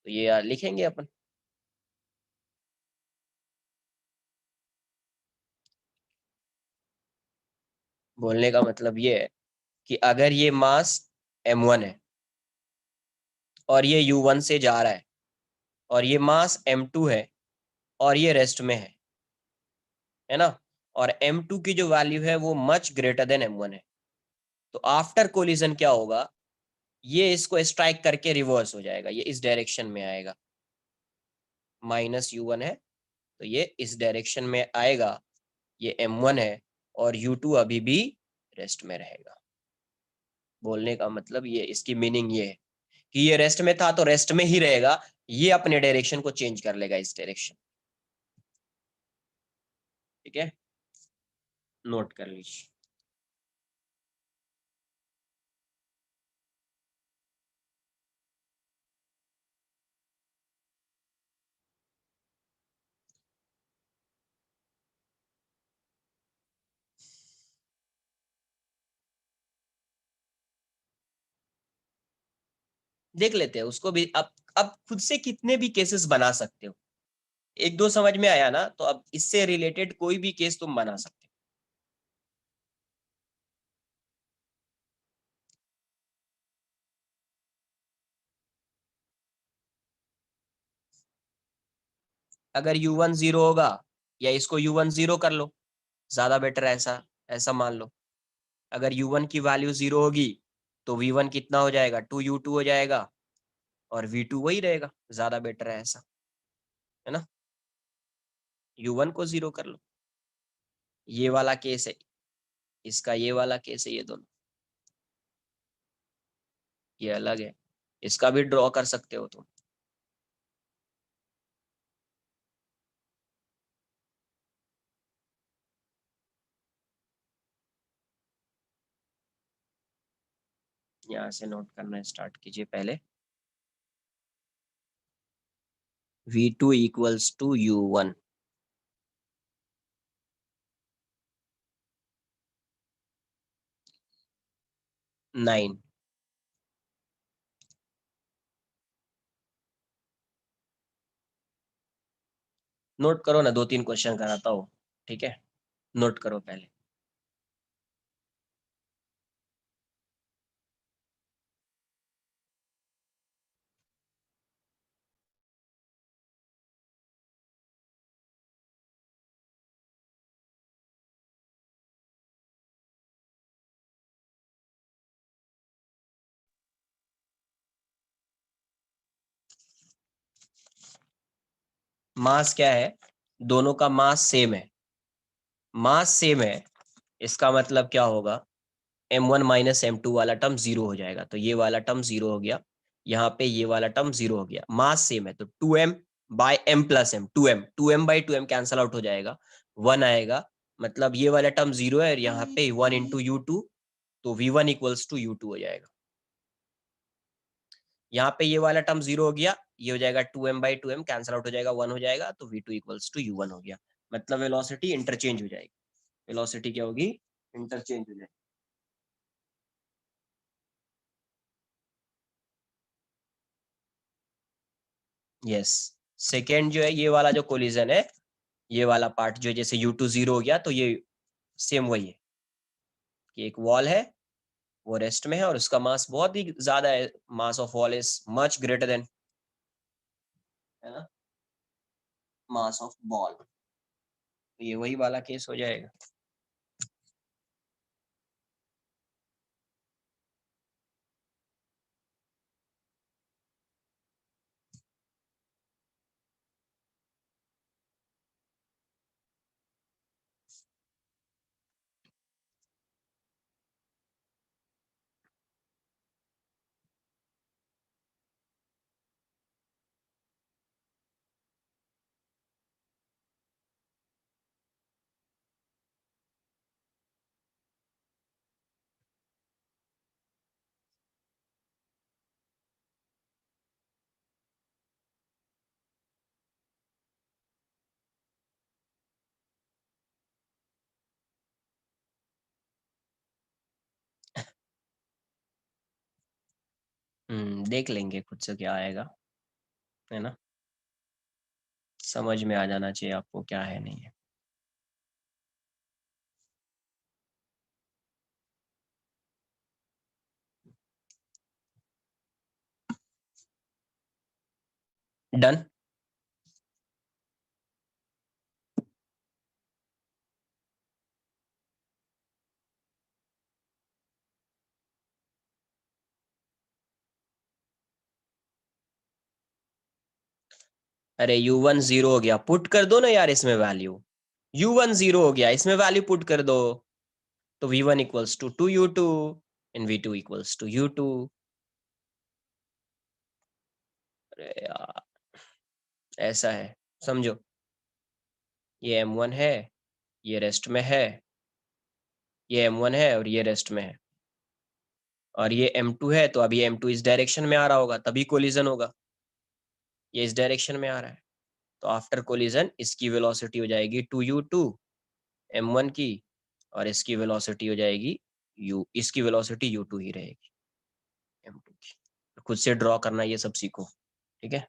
[SPEAKER 1] तो ये यार लिखेंगे अपन, बोलने का मतलब ये है कि अगर ये मास m1 है और ये u1 से जा रहा है, और ये मास m2 है और ये रेस्ट में है ना, और m2 की जो वैल्यू है वो मच ग्रेटर देन m1 है, तो आफ्टर कोलिजन क्या होगा, ये इसको स्ट्राइक करके रिवर्स हो जाएगा, ये इस डायरेक्शन में आएगा, माइनस u1 है तो ये इस डायरेक्शन में आएगा, ये m1 है और u2 अभी भी रेस्ट में रहेगा। बोलने का मतलब ये, इसकी मीनिंग ये है कि ये रेस्ट में था तो रेस्ट में ही रहेगा, ये अपने डायरेक्शन को चेंज कर लेगा इस डायरेक्शन। ठीक है, नोट कर लीजिए। देख लेते हैं उसको भी, अब खुद से कितने भी केसेस बना सकते हो, एक दो समझ में आया ना, तो अब इससे रिलेटेड कोई भी केस तुम बना सकते हो। अगर u1 जीरो होगा, या इसको u1 जीरो कर लो, ज्यादा बेटर ऐसा, ऐसा मान लो अगर u1 की वैल्यू जीरो होगी तो v1 कितना हो जाएगा, 2u2 हो जाएगा, और v2 वही रहेगा, ज्यादा बेटर है ऐसा, है ना, u1 को जीरो कर लो, ये वाला केस है, इसका ये वाला केस है, ये दोनों, ये अलग है, इसका भी ड्रॉ कर सकते हो तुम। यहाँ से नोट करना स्टार्ट कीजिए पहले, v2 equals to u1, 9, note करो ना, 2-3 क्वेश्चन कराता हूँ, ठीक है, नोट करो पहले। मास क्या है, दोनों का मास सेम है, मास सेम है, इसका मतलब क्या होगा, m1 माइनस m2 वाला टर्म जीरो हो जाएगा, तो ये वाला टर्म जीरो हो गया, यहाँ पे ये वाला टर्म जीरो हो गया, मास सेम है तो 2m by m plus m, 2m by 2m cancel out हो जाएगा, 1 आएगा, मतलब ये वाला टर्म जीरो है, और यहाँ पे 1 इंटू u2, तो v1 इक्वल्स टू u2 हो जाएगा, यहाँ पे ये वाला टर्म जीरो हो गया, ये हो जाएगा 2m by 2m cancel out हो जाएगा, 1 हो जाएगा, तो v2 इक्वल्स टू u1 हो गया, मतलब वेलोसिटी इंटरचेंज हो जाएगी। वेलोसिटी क्या होगी, इंटरचेंज हो जाएगी। यस, सेकेंड जो है ये वाला जो कोलिजन है, ये वाला पार्ट जो जैसे U2 0 हो गया, तो ये सेम वही है कि एक वॉल है, वो रेस्ट में है और उसका मास बहुत ही ज्यादा है, mass of wall is much greater than, है ना, मास ऑफ बॉल। तो ये वही वाला केस हो जाएगा। देख लेंगे खुद से क्या आएगा, है ना, समझ में आ जाना चाहिए आपको क्या है नहीं है। डन। अरे U1 0 हो गया, पुट कर दो ना यार इसमें वैल्यू। U1 0 हो गया, इसमें वैल्यू पुट कर दो, तो V1 equals to 2U2 and V2 equals to U2। अरे यार ऐसा है, समझो, ये M1 है, ये रेस्ट में है, ये M1 है और ये रेस्ट में है, और ये M2 है, तो अभी M2 इस डायरेक्शन में आ रहा होगा तभी कोलिजन होगा, ये इस डायरेक्शन में आ रहा है, तो आफ्टर कोलिजन इसकी वेलोसिटी हो जाएगी 2U2 M1 की, और इसकी वेलोसिटी हो जाएगी इसकी वेलोसिटी U2 ही रहेगी M2 की। तो खुद से ड्रॉ करना ये सब सीखो, ठीक है,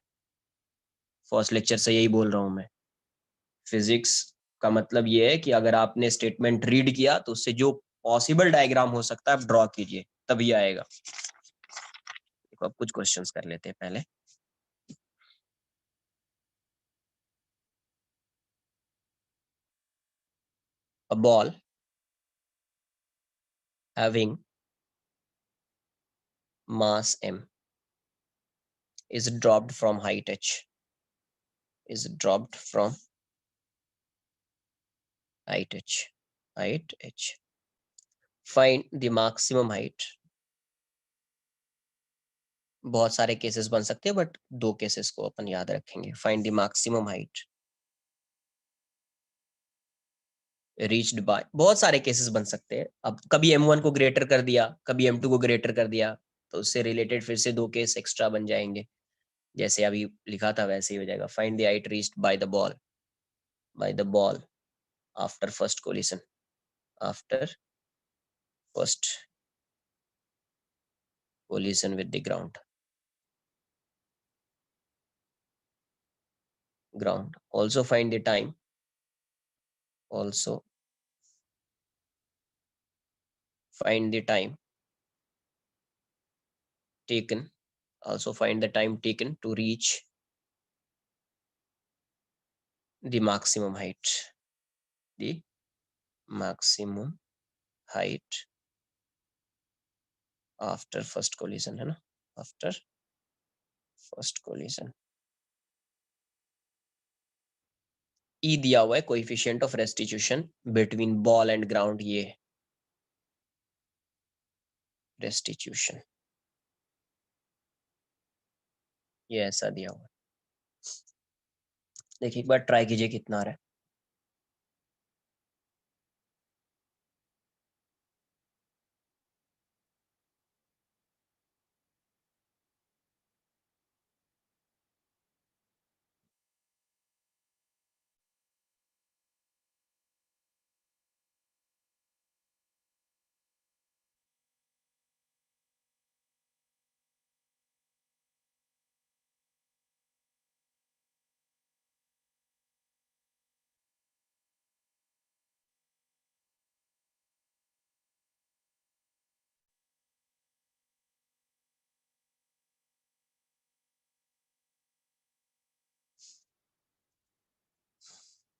[SPEAKER 1] फर्स्ट लेक्चर से यही बोल रहा हूँ मैं। फिजिक्स का मतलब ये है कि अगर आपने स्टेटमेंट रीड किया तो उससे जो पॉसिबल डायग्राम हो सकता है आप ड्रॉ कीजिए, तभी आएगा। देखो अब कुछ क्वेश्चंस कर लेते हैं पहले। A ball having mass m is dropped from height h, is dropped from height h, height h. Find the maximum height. बहुत सारे केसेस बन सकते हैं बट दो केसेस को अपन याद रखेंगे। Find the maximum height reached bye, बहुत सारे केसेस बन सकते हैं। अब कभी M1 को ग्रेटर कर दिया, कभी M2 को ग्रेटर कर दिया, तो उससे रिलेटेड फिर से दो केस एक्स्ट्रा बन जाएंगे, जैसे अभी लिखा था वैसे ही हो जाएगा। Find the height reached by the ball after first collision, after first collision with the ground. Also find the time, also find the time taken, also find the time taken to reach the maximum height, the maximum height after first collision, है ना, after first collision। E दिया हुआ है coefficient of restitution between ball and ground, ये restitution, ये ऐसा दिया हुआ है। देखिए एक बार ट्राई कीजिए कितना आ रहा है।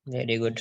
[SPEAKER 1] Very good.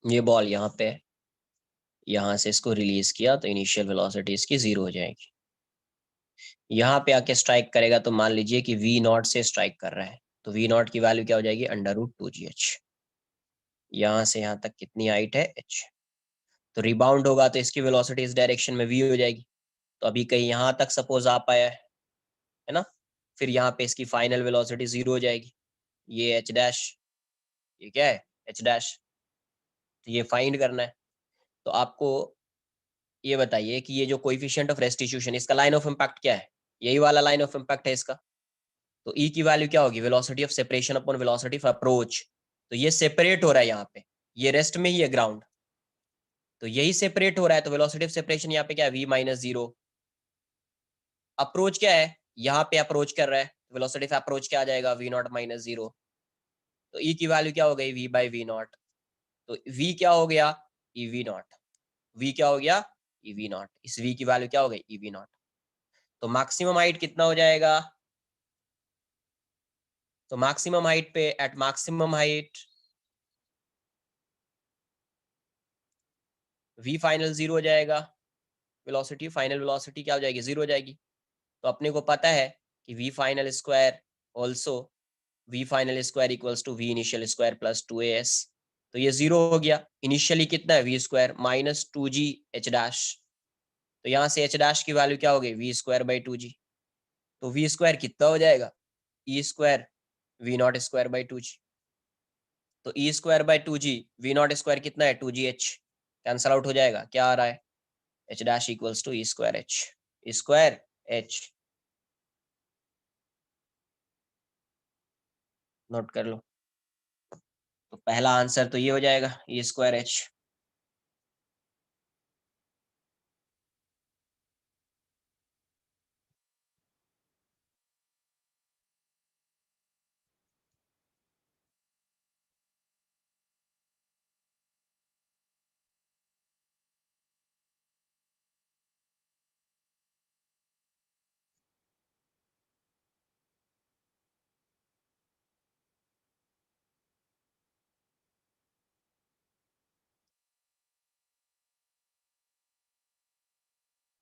[SPEAKER 1] ये बॉल यहाँ पे है, यहाँ से इसको रिलीज किया तो इनिशियल वेलोसिटी इसकी 0 हो जाएगी। यहाँ पे आके स्ट्राइक करेगा तो मान लीजिए कि वी नॉट से स्ट्राइक कर रहा है, तो वी नॉट की वैल्यू क्या हो जाएगी, √2gh। यहाँ से यहाँ तक कितनी हाइट है, h। तो रिबाउंड होगा तो इसकी वेलोसिटी इस डायरेक्शन में v हो जाएगी। तो अभी कहीं यहाँ तक सपोज आ पाया है ना, फिर यहाँ पे इसकी फाइनल वेलोसिटी 0 हो जाएगी। ये h डैश, ये क्या है, h डैश। तो ये फाइंड करना है। तो आपको ये बताइए कि ये जो कोएफिशिएंट ऑफ रेस्टिट्यूशन, इसका लाइन ऑफ इम्पैक्ट क्या है, यही वाला लाइन ऑफ इम्पैक्ट है इसका। तो ई की वैल्यू क्या होगी, velocity of separation upon velocity of approach. तो ये सेपरेट हो रहा है यहाँ पे, ये रेस्ट में ही है ग्राउंड, तो यही सेपरेट हो रहा है, तो वेलोसिटी ऑफ सेपरेशन यहाँ पे क्या है, v-0। अप्रोच क्या है, यहाँ पे अप्रोच कर रहा है, वेलोसिटी ऑफ अप्रोच क्या आ जाएगा, v0-0। तो ई की वैल्यू क्या हो गई, v/v0। तो v क्या हो गया, ev0। v क्या हो गया, ev0। इस v की वैल्यू क्या हो गई, ev0। तो मैक्सिमम हाइट कितना हो जाएगा, तो मैक्सिमम हाइट पे, at maximum height v final 0 हो जाएगा, वेलोसिटी फाइनल वेलोसिटी क्या हो जाएगी, 0 हो जाएगी। तो अपने को पता है कि v final square also v final square equals to v initial square plus 2as। तो ये 0 हो गया, इनिशियली कितना है v square minus 2g h dash. तो यहाँ से h डैश की वैल्यू क्या हो गई, v स्क्वायर बाई 2g। तो v स्क्वायर कितना हो जाएगा, e square v not square by 2g। तो e square by 2g, v not square कितना है, 2gh, कैंसल आउट हो जाएगा, क्या आ रहा है, h dash equals to e square h, e square h। Note कर लो। तो पहला आंसर तो ये हो जाएगा, e स्क्वायर h।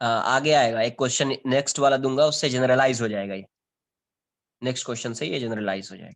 [SPEAKER 1] आगे आएगा एक क्वेश्चन, नेक्स्ट वाला दूंगा, उससे जनरलाइज हो जाएगा ये, नेक्स्ट क्वेश्चन से ये जनरलाइज हो जाएगा।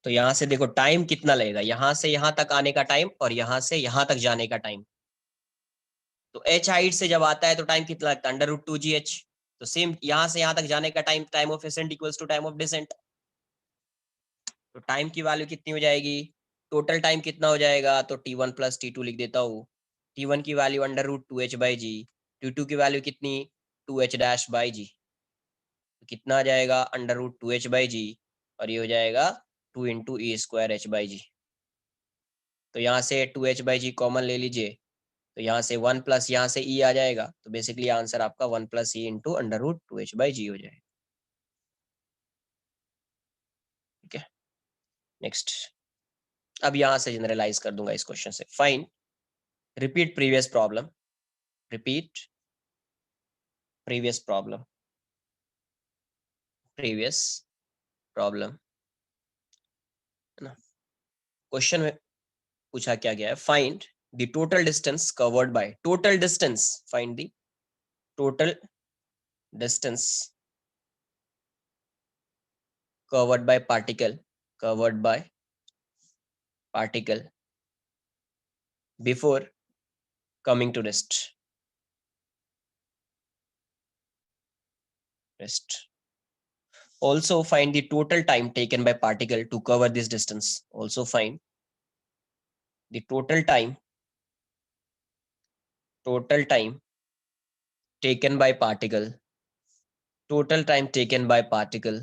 [SPEAKER 1] तो यहाँ से देखो टाइम कितना लगेगा, यहाँ से यहाँ तक आने का टाइम और यहाँ से यहाँ तक जाने का टाइम। तो h हाइट से जब आता है तो टाइम कितना लगता है, √2gh। तो सेम यहाँ से यहाँ तक जाने का time, time of ascent equals to time of descent. तो टाइम की वैल्यू कितनी हो जाएगी, टोटल टाइम कितना हो जाएगा, तो t1 प्लस t2 लिख देता हूँ। t1 की वैल्यू √2h/g, t2 की वैल्यू कितनी, 2h डैश बाई जी। तो कितना आ जाएगा, √2h/g, और ये हो जाएगा 2 × e² h/g। तो यहाँ से 2h/g कॉमन ले लीजिए, तो यहाँ से 1 प्लस यहाँ से ई आ जाएगा, तो बेसिकली आंसर आपका 1 plus e into under root 2h/g हो जाएगा। ठीक है, नेक्स्ट। अब यहाँ से जनरलाइज कर दूंगा इस क्वेश्चन से। Find, repeat previous problem, repeat previous problem, previous problem, है ना। क्वेश्चन में पूछा क्या गया है, find the total distance covered by, total distance, find the total distance covered by particle, covered by particle before coming to rest, rest. Also find the total time taken by particle to cover this distance. Also find the total time taken by particle, total time taken by particle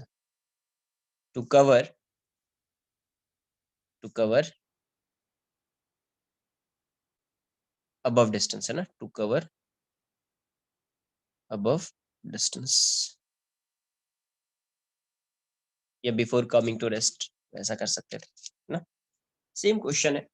[SPEAKER 1] to cover above distance, है ना, to cover above distance, या before coming to rest, ऐसा कर सकते थे ना। Same question है।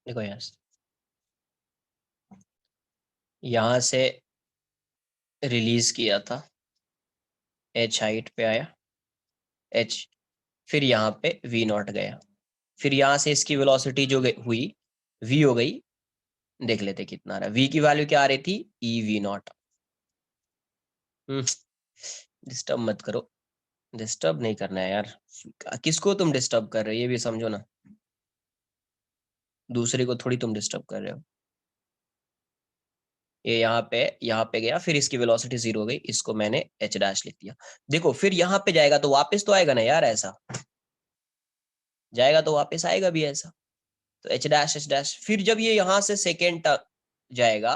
[SPEAKER 1] देखो यार, यहां से रिलीज किया था, h हाइट पे आया, h, फिर यहाँ पे v नॉट गया, फिर यहाँ से इसकी वेलोसिटी जो हुई v हो गई, देख लेते कितना आ रहा है। v की वैल्यू क्या आ रही थी, ई वी नॉट। डिस्टर्ब मत करो, डिस्टर्ब नहीं करना है यार, किसको तुम डिस्टर्ब कर रहे हो ये भी समझो ना, दूसरे को थोड़ी तुम डिस्टर्ब कर रहे हो। ये यहाँ पे गया, फिर इसकी वेलोसिटी 0 हो गई, इसको मैंने h डैश लिख दिया। देखो फिर यहाँ पे जाएगा तो वापस तो आएगा ना यार, ऐसा जाएगा तो वापस आएगा भी ऐसा, तो h डैश, फिर जब ये यहाँ से सेकेंड जाएगा,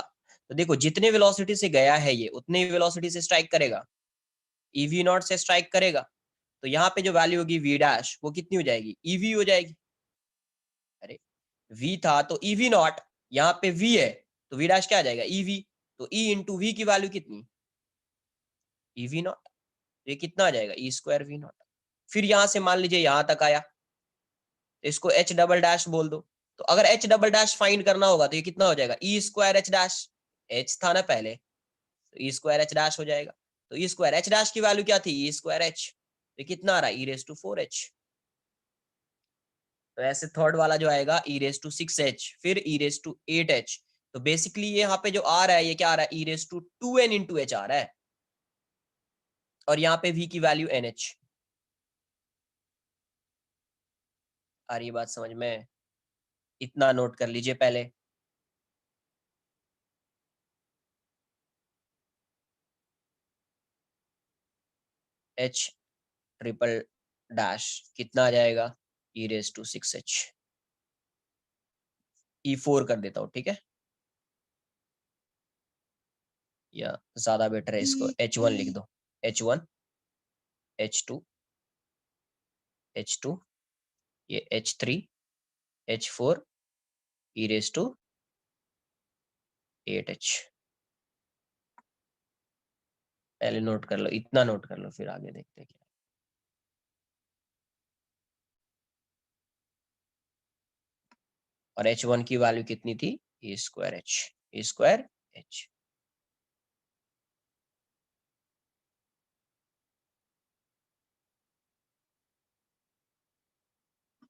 [SPEAKER 1] तो देखो जितने वेलोसिटी से गया है ये उतने वेलोसिटी से स्ट्राइक करेगा, ईवी नॉट से स्ट्राइक करेगा, तो यहाँ पे जो वैल्यू होगी v डैश वो कितनी हो जाएगी, ईवी हो जाएगी। अरे v था तो ईवी नॉट, यहाँ पे v है तो v डैश क्या आ जाएगा, ईवी, तो e इंटू वी की वैल्यू कितनी, ईवी नॉट, ये कितना आ जाएगा, ई स्क्वायर वी नॉट। फिर यहां से मान लीजिए यहां तक आया, तो इसको एच डबल डैश बोल दो, तो अगर एच डबल डैश फाइंड करना होगा तो ये कितना हो जाएगा, ई स्क्वायर एच डैश, एच था ना पहले, तो तो ई स्क्वायर एच डैश हो जाएगा। तो ई स्क्वायर एच डैश की वैल्यू क्या थी, ई स्क्वायर एच, तो कितना आ रहा है, ई रेस टू 4h। तो ऐसे थर्ड वाला जो आएगा ई रेस टू 6h, फिर ई रेस टू 8h। तो बेसिकली ये यहाँ पे जो आ रहा है, ये क्या आ रहा है, E raise to 2n into H आ रहा है, और यहाँ पे v की वैल्यू nh। आ रही बात समझ में, इतना नोट कर लीजिए पहले। h ट्रिपल डैश कितना आ जाएगा, ई रेस टू 6h। e4 कर देता हूँ, ठीक है, या ज्यादा बेटर है, इसको h1 लिख दो, h1 h2 h2, ये h3 h4 E raise to 8h। पहले नोट कर लो, इतना नोट कर लो, फिर आगे देखते हैं क्या। और h1 की वैल्यू कितनी थी, ए स्क्वायर एच, ए स्क्वायर एच।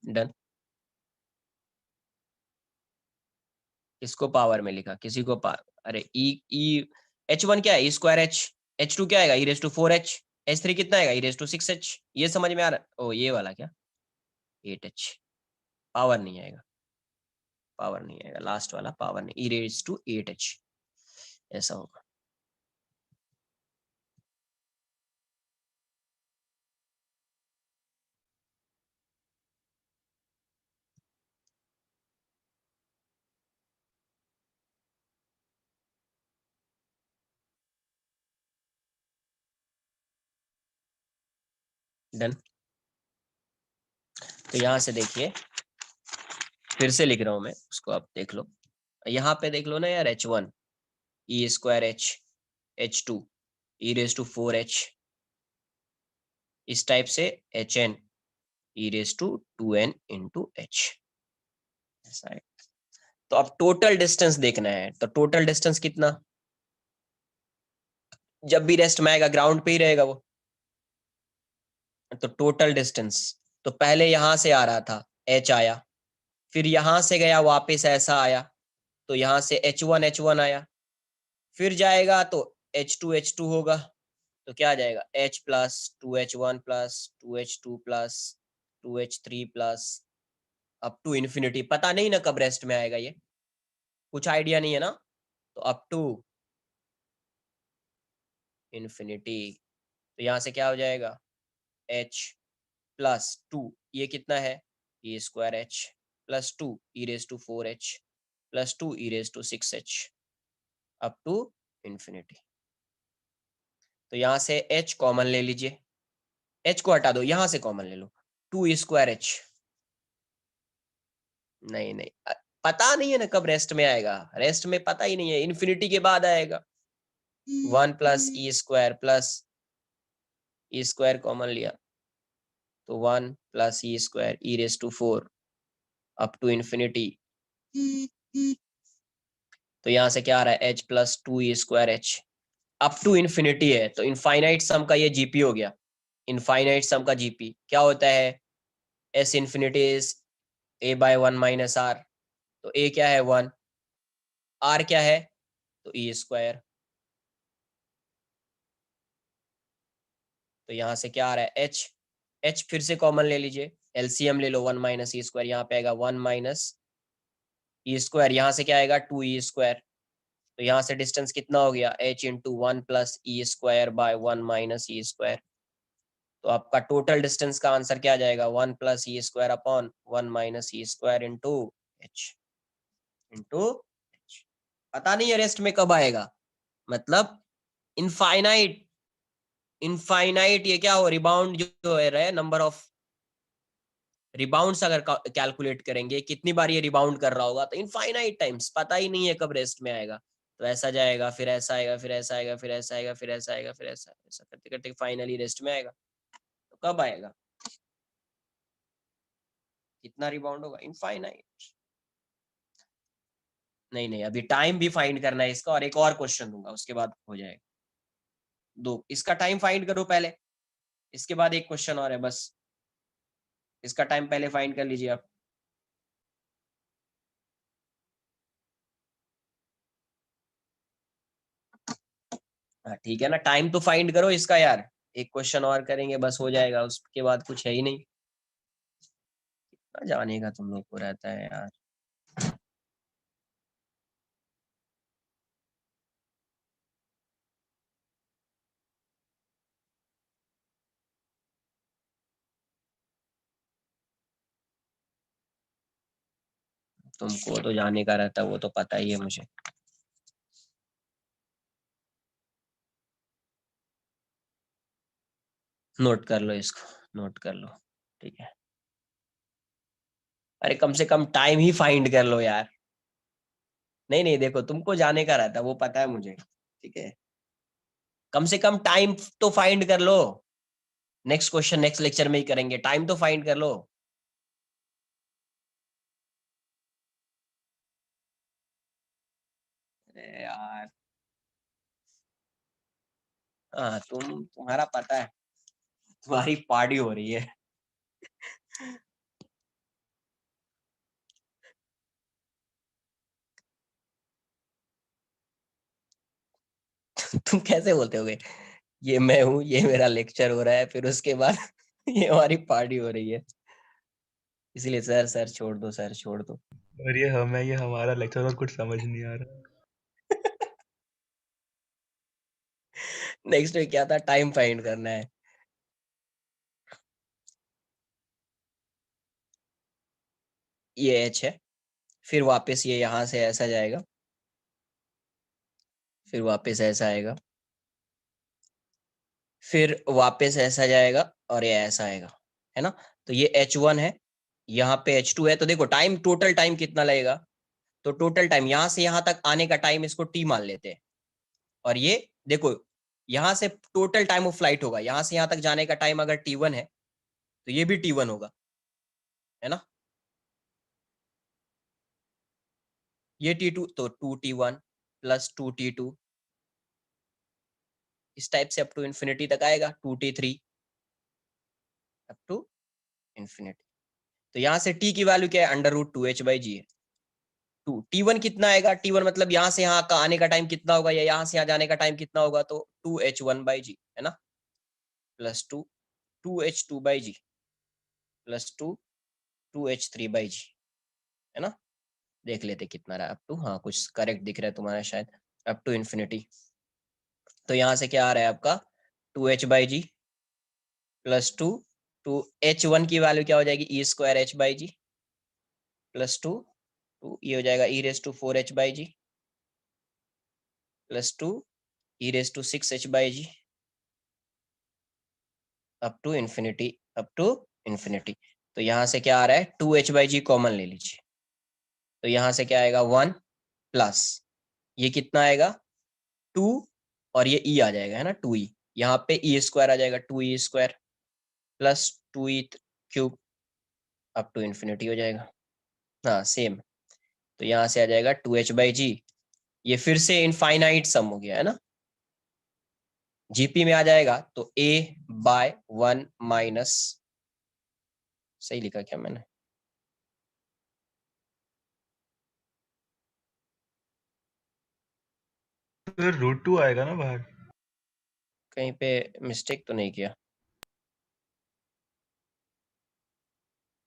[SPEAKER 1] डन। किसको पावर में लिखा, किसी को पावर, अरे ई h1 क्या है, ई स्क्वायर एच, h2 क्या आएगा, ई रेस टू 4h, h3 कितना आएगा, ई रेस टू 6h। ये समझ में आ रहा, ओ ये वाला क्या, 8h। पावर नहीं आएगा, पावर नहीं आएगा, लास्ट वाला पावर नहीं, ई रेस टू 8h ऐसा होगा। डन। तो यहाँ से देखिए, फिर से लिख रहा हूं मैं उसको, आप देख लो। यहाँ पे देख लो ना यार, h1 e square h, h2 e raise to 4h, इस टाइप से hn e raise to 2n into h, ऐसा है। तो अब टोटल डिस्टेंस देखना है, तो टोटल डिस्टेंस कितना, जब भी रेस्ट में आएगा ग्राउंड पे ही रहेगा वो। तो टोटल डिस्टेंस, तो पहले यहां से आ रहा था, h आया, फिर यहां से गया वापस ऐसा आया, तो यहां से h1 आया, फिर जाएगा तो h2 होगा, तो क्या आ जाएगा, h plus 2h1 plus 2h2 plus 2h3 plus up to infinity. पता नहीं ना कब रेस्ट में आएगा, ये कुछ आइडिया नहीं है ना, तो अप टू इन्फिनिटी। तो यहाँ से क्या हो जाएगा, h प्लस 2, ये कितना है, E square H, plus 2 E raise to 4h, plus 2 E raise to 6h, up to infinity. तो यहाँ से h कॉमन ले लीजिए, h को हटा दो, यहाँ से कॉमन ले लो, 2 ई स्क्वायर एच, नहीं नहीं पता नहीं है ना कब रेस्ट में आएगा, रेस्ट में पता ही नहीं है, इन्फिनिटी के बाद आएगा। 1 प्लस ई स्क्वायर प्लस ई स्क्वायर कॉमन लिया, तो 1 plus E square e raise to 4 up to infinity. तो यहाँ से क्या आ रहा है, h plus 2 e square h, up to infinity है, तो इनफाइनाइट सम का ये जीपी हो गया। इनफाइनाइट सम का जीपी क्या होता है, S infinity is a by 1 minus r, तो ए क्या है 1, आर क्या है, तो ई स्क्वायर। तो यहाँ से क्या आ रहा है, एच फिर से कॉमन ले लीजिए, एलसीएम ले लो, 1 माइनस ई स्क्वायर, यहाँ पे आएगा 1 माइनस ई स्क्वायर, यहाँ से क्या आएगा 2 ई स्क्वायर। तो यहाँ से डिस्टेंस कितना हो गया, h into 1 plus E square by 1 minus E square. तो आपका टोटल डिस्टेंस का आंसर क्या आ जाएगा, 1 प्लस ई square upon 1 minus E square into H, into H. पता नहीं है रेस्ट में कब आएगा, मतलब इनफाइनाइट, इनफाइनाइट ये क्या हो, रिबाउंड जो है रहे, नंबर ऑफ रिबाउंड्स अगर कैलकुलेट करेंगे कितनी बार ये रिबाउंड कर रहा होगा, तो इनफाइनाइट टाइम्स, पता ही नहीं है कब रेस्ट में आएगा। तो ऐसा जाएगा, फिर ऐसा आएगा, फिर ऐसा आएगा, फिर ऐसा आएगा, फिर ऐसा आएगा, फिर ऐसा, ऐसा करते करते फाइनली रेस्ट में आएगा। तो कब आएगा, कितना रिबाउंड होगा, इनफाइनाइट। नहीं नहीं, अभी टाइम भी फाइंड करना है इसका, और एक और क्वेश्चन दूंगा उसके बाद हो जाएगा। 2, इसका टाइम फाइंड करो पहले, इसके बाद एक क्वेश्चन और है बस, इसका टाइम पहले फाइंड कर लीजिए आप। हाँ ठीक है ना, टाइम तो फाइंड करो इसका यार, एक क्वेश्चन और करेंगे बस हो जाएगा, उसके बाद कुछ है ही नहीं। जाने का तुम लोग को रहता है यार। तुमको तो जाने का रहता है, वो तो पता ही है मुझे। नोट कर लो इसको, नोट कर लो, ठीक है। अरे कम से कम टाइम ही फाइंड कर लो यार। नहीं नहीं देखो, तुमको जाने का रहता है वो पता है मुझे, ठीक है। कम से कम टाइम तो फाइंड कर लो। नेक्स्ट क्वेश्चन नेक्स्ट लेक्चर में ही करेंगे, टाइम तो फाइंड कर लो। अरे यार, हाँ तुम्हारा पता है, तुम्हारी पार्टी हो रही है। तुम कैसे बोलते होगे ये मैं हूँ, ये मेरा लेक्चर हो रहा है, फिर उसके बाद ये हमारी पार्टी हो रही है, इसलिए सर सर छोड़ दो, सर छोड़ दो।
[SPEAKER 2] और ये हम है, ये हमारा लेक्चर, और कुछ समझ नहीं आ रहा।
[SPEAKER 1] नेक्स्ट में क्या था, टाइम फाइंड करना है। ये एच है, फिर वापस ये यहाँ से ऐसा जाएगा, फिर वापस ऐसा आएगा, फिर वापस ऐसा जाएगा, और ये ऐसा आएगा, है ना। तो ये H1 है, यहाँ पे H2 है। तो देखो टाइम, टोटल टाइम कितना लगेगा, तो टोटल टाइम यहाँ से यहाँ तक आने का टाइम इसको T मान लेते हैं। और ये देखो, यहाँ से टोटल टाइम ऑफ फ्लाइट होगा, यहाँ से यहाँ तक जाने का टाइम अगर T1 है तो ये भी T1 होगा, है ना। ये T2 तो 2T1 प्लस 2T2, इस टाइप से अप टू इन्फिनिटी तक आएगा, 2T3 अप टू इन्फिनिटी। तो यहाँ से T की वैल्यू क्या है, √2h/g है। 2T1 कितना आएगा, T1 मतलब यहाँ से यहाँ का आने का टाइम कितना होगा, या यहाँ से यहाँ जाने का टाइम कितना होगा, तो 2h1/g, है ना, प्लस 2h2/g प्लस 2h3/g, है ना। देख लेते कितना रहा अप टू, हाँ कुछ करेक्ट दिख रहा है तुम्हारा शायद, अप टू इन्फिनिटी। तो यहाँ से क्या आ रहा है आपका, 2h/g प्लस 2h1 की वैल्यू क्या हो जाएगी, e²h/g प्लस 2 ये हो जाएगा e⁴h/g plus 2 e⁶h/g up to infinity, up to infinity. तो यहाँ से क्या आ रहा है, 2h/g कॉमन ले लीजिए, तो यहाँ से क्या आएगा 1 प्लस ये कितना आएगा 2, और ये e आ जाएगा, है ना 2e, यहाँ पे e² आ जाएगा, 2e² plus 2e³ up to infinity हो जाएगा। हाँ सेम, तो यहाँ से आ जाएगा 2h/g, ये फिर से इनफाइनाइट सम हो गया, है ना। जीपी में आ जाएगा तो a/1 माइनस, सही लिखा क्या मैंने,
[SPEAKER 2] फिर √2 आएगा ना बाहर।
[SPEAKER 1] कहीं पे मिस्टेक तो नहीं किया,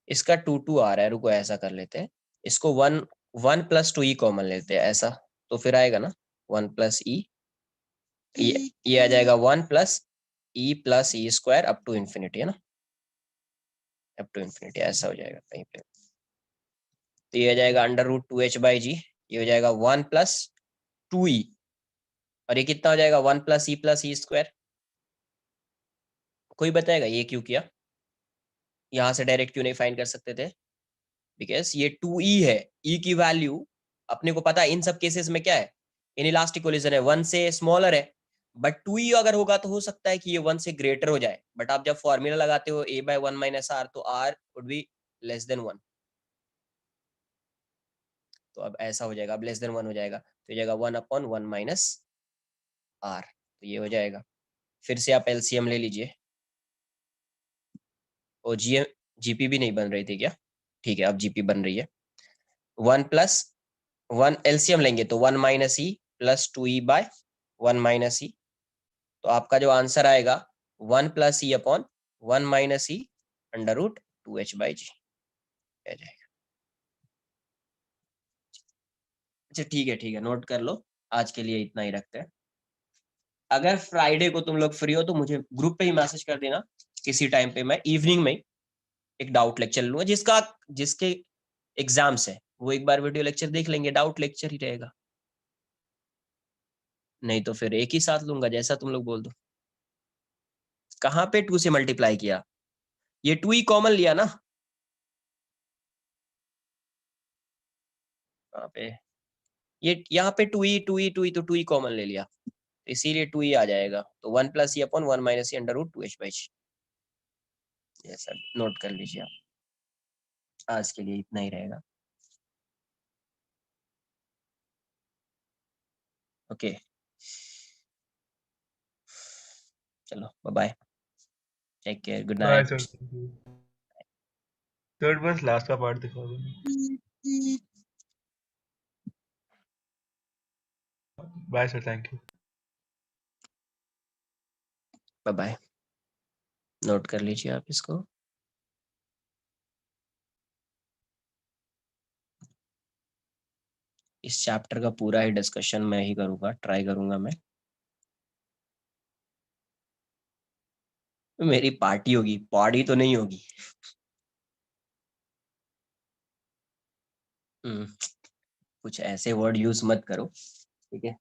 [SPEAKER 1] इसका 2 आ रहा है, रुको ऐसा कर लेते हैं, इसको 1 प्लस 2e कॉमन लेते हैं ऐसा, तो फिर आएगा ना 1 प्लस e, ये आ जाएगा 1 plus e plus e² up to infinity, है ना, अप टू इन्फिनिटी ऐसा हो जाएगा कहीं पे। तो ये आ जाएगा √2h/g, ये हो जाएगा 1 प्लस 2e, और ये कितना हो जाएगा 1 प्लस e²। कोई बताएगा ये क्यों किया, यहाँ से डायरेक्ट क्यों नहीं फाइंड कर सकते थे, बिकॉज ये 2e है, e की वैल्यू अपने को पता है इन सब केसेस में क्या है, इनइलास्टिक कोलिजन है, 1 से स्मॉलर है, बट 2e अगर होगा तो हो सकता है कि ये 1 से ग्रेटर हो जाए, बट आप जब फॉर्मूला लगाते हो a/1 माइनस r, तो r would be less than 1, तो अब ऐसा हो जाएगा, अब लेस देन 1 हो जाएगा, तो हो जाएगा 1/1 माइनस r, तो ये हो जाएगा। फिर से आप एलसीएम ले लीजिए। और जीपी भी नहीं बन रही थी क्या? ठीक है, अब जीपी बन रही है। 1 प्लस 1 एलसीएम लेंगे तो 1 minus E plus 2 E by 1 minus E. तो आपका जो आंसर आएगा 1 plus E upon 1 minus E under root 2h by G आ जाएगा। अच्छा ठीक है, नोट कर लो। आज के लिए इतना ही रखते हैं। अगर फ्राइडे को तुम लोग फ्री हो तो मुझे ग्रुप पे ही मैसेज कर देना, किसी टाइम पे मैं इवनिंग में एक डाउट लेक्चर लूंगा। जिसके एग्जाम्स है वो एक बार वीडियो लेक्चर देख लेंगे, डाउट लेक्चर ही रहेगा। नहीं तो फिर एक ही साथ लूंगा, जैसा तुम लोग बोल दो। कहाँ पे 2 से मल्टीप्लाई किया? ये 2 ही कॉमन लिया ना? कहाँ पे? ये यहाँ पे 2 ही तो 2 ही कॉमन ले लिया, इसीलिए 2 ही आ जाएगा। तो 1 plus E upon 1 minus E under root 2h by G. ये सब नोट कर लीजिए आप। आज के लिए इतना ही रहेगा। ओके, चलो bye bye, take care, good
[SPEAKER 2] bye sir,
[SPEAKER 1] night.
[SPEAKER 2] Thank you sir. बस लास्ट का पार्ट दिखा दो। Bye sir, thank you.
[SPEAKER 1] Bye bye, note कर लीजिए आप इसको। इस चैप्टर का पूरा ही डिस्कशन मैं ही करूंगा, ट्राई करूंगा मैं। मेरी पार्टी होगी, पॉडी तो नहीं होगी। कुछ ऐसे वर्ड यूज मत करो, ठीक है?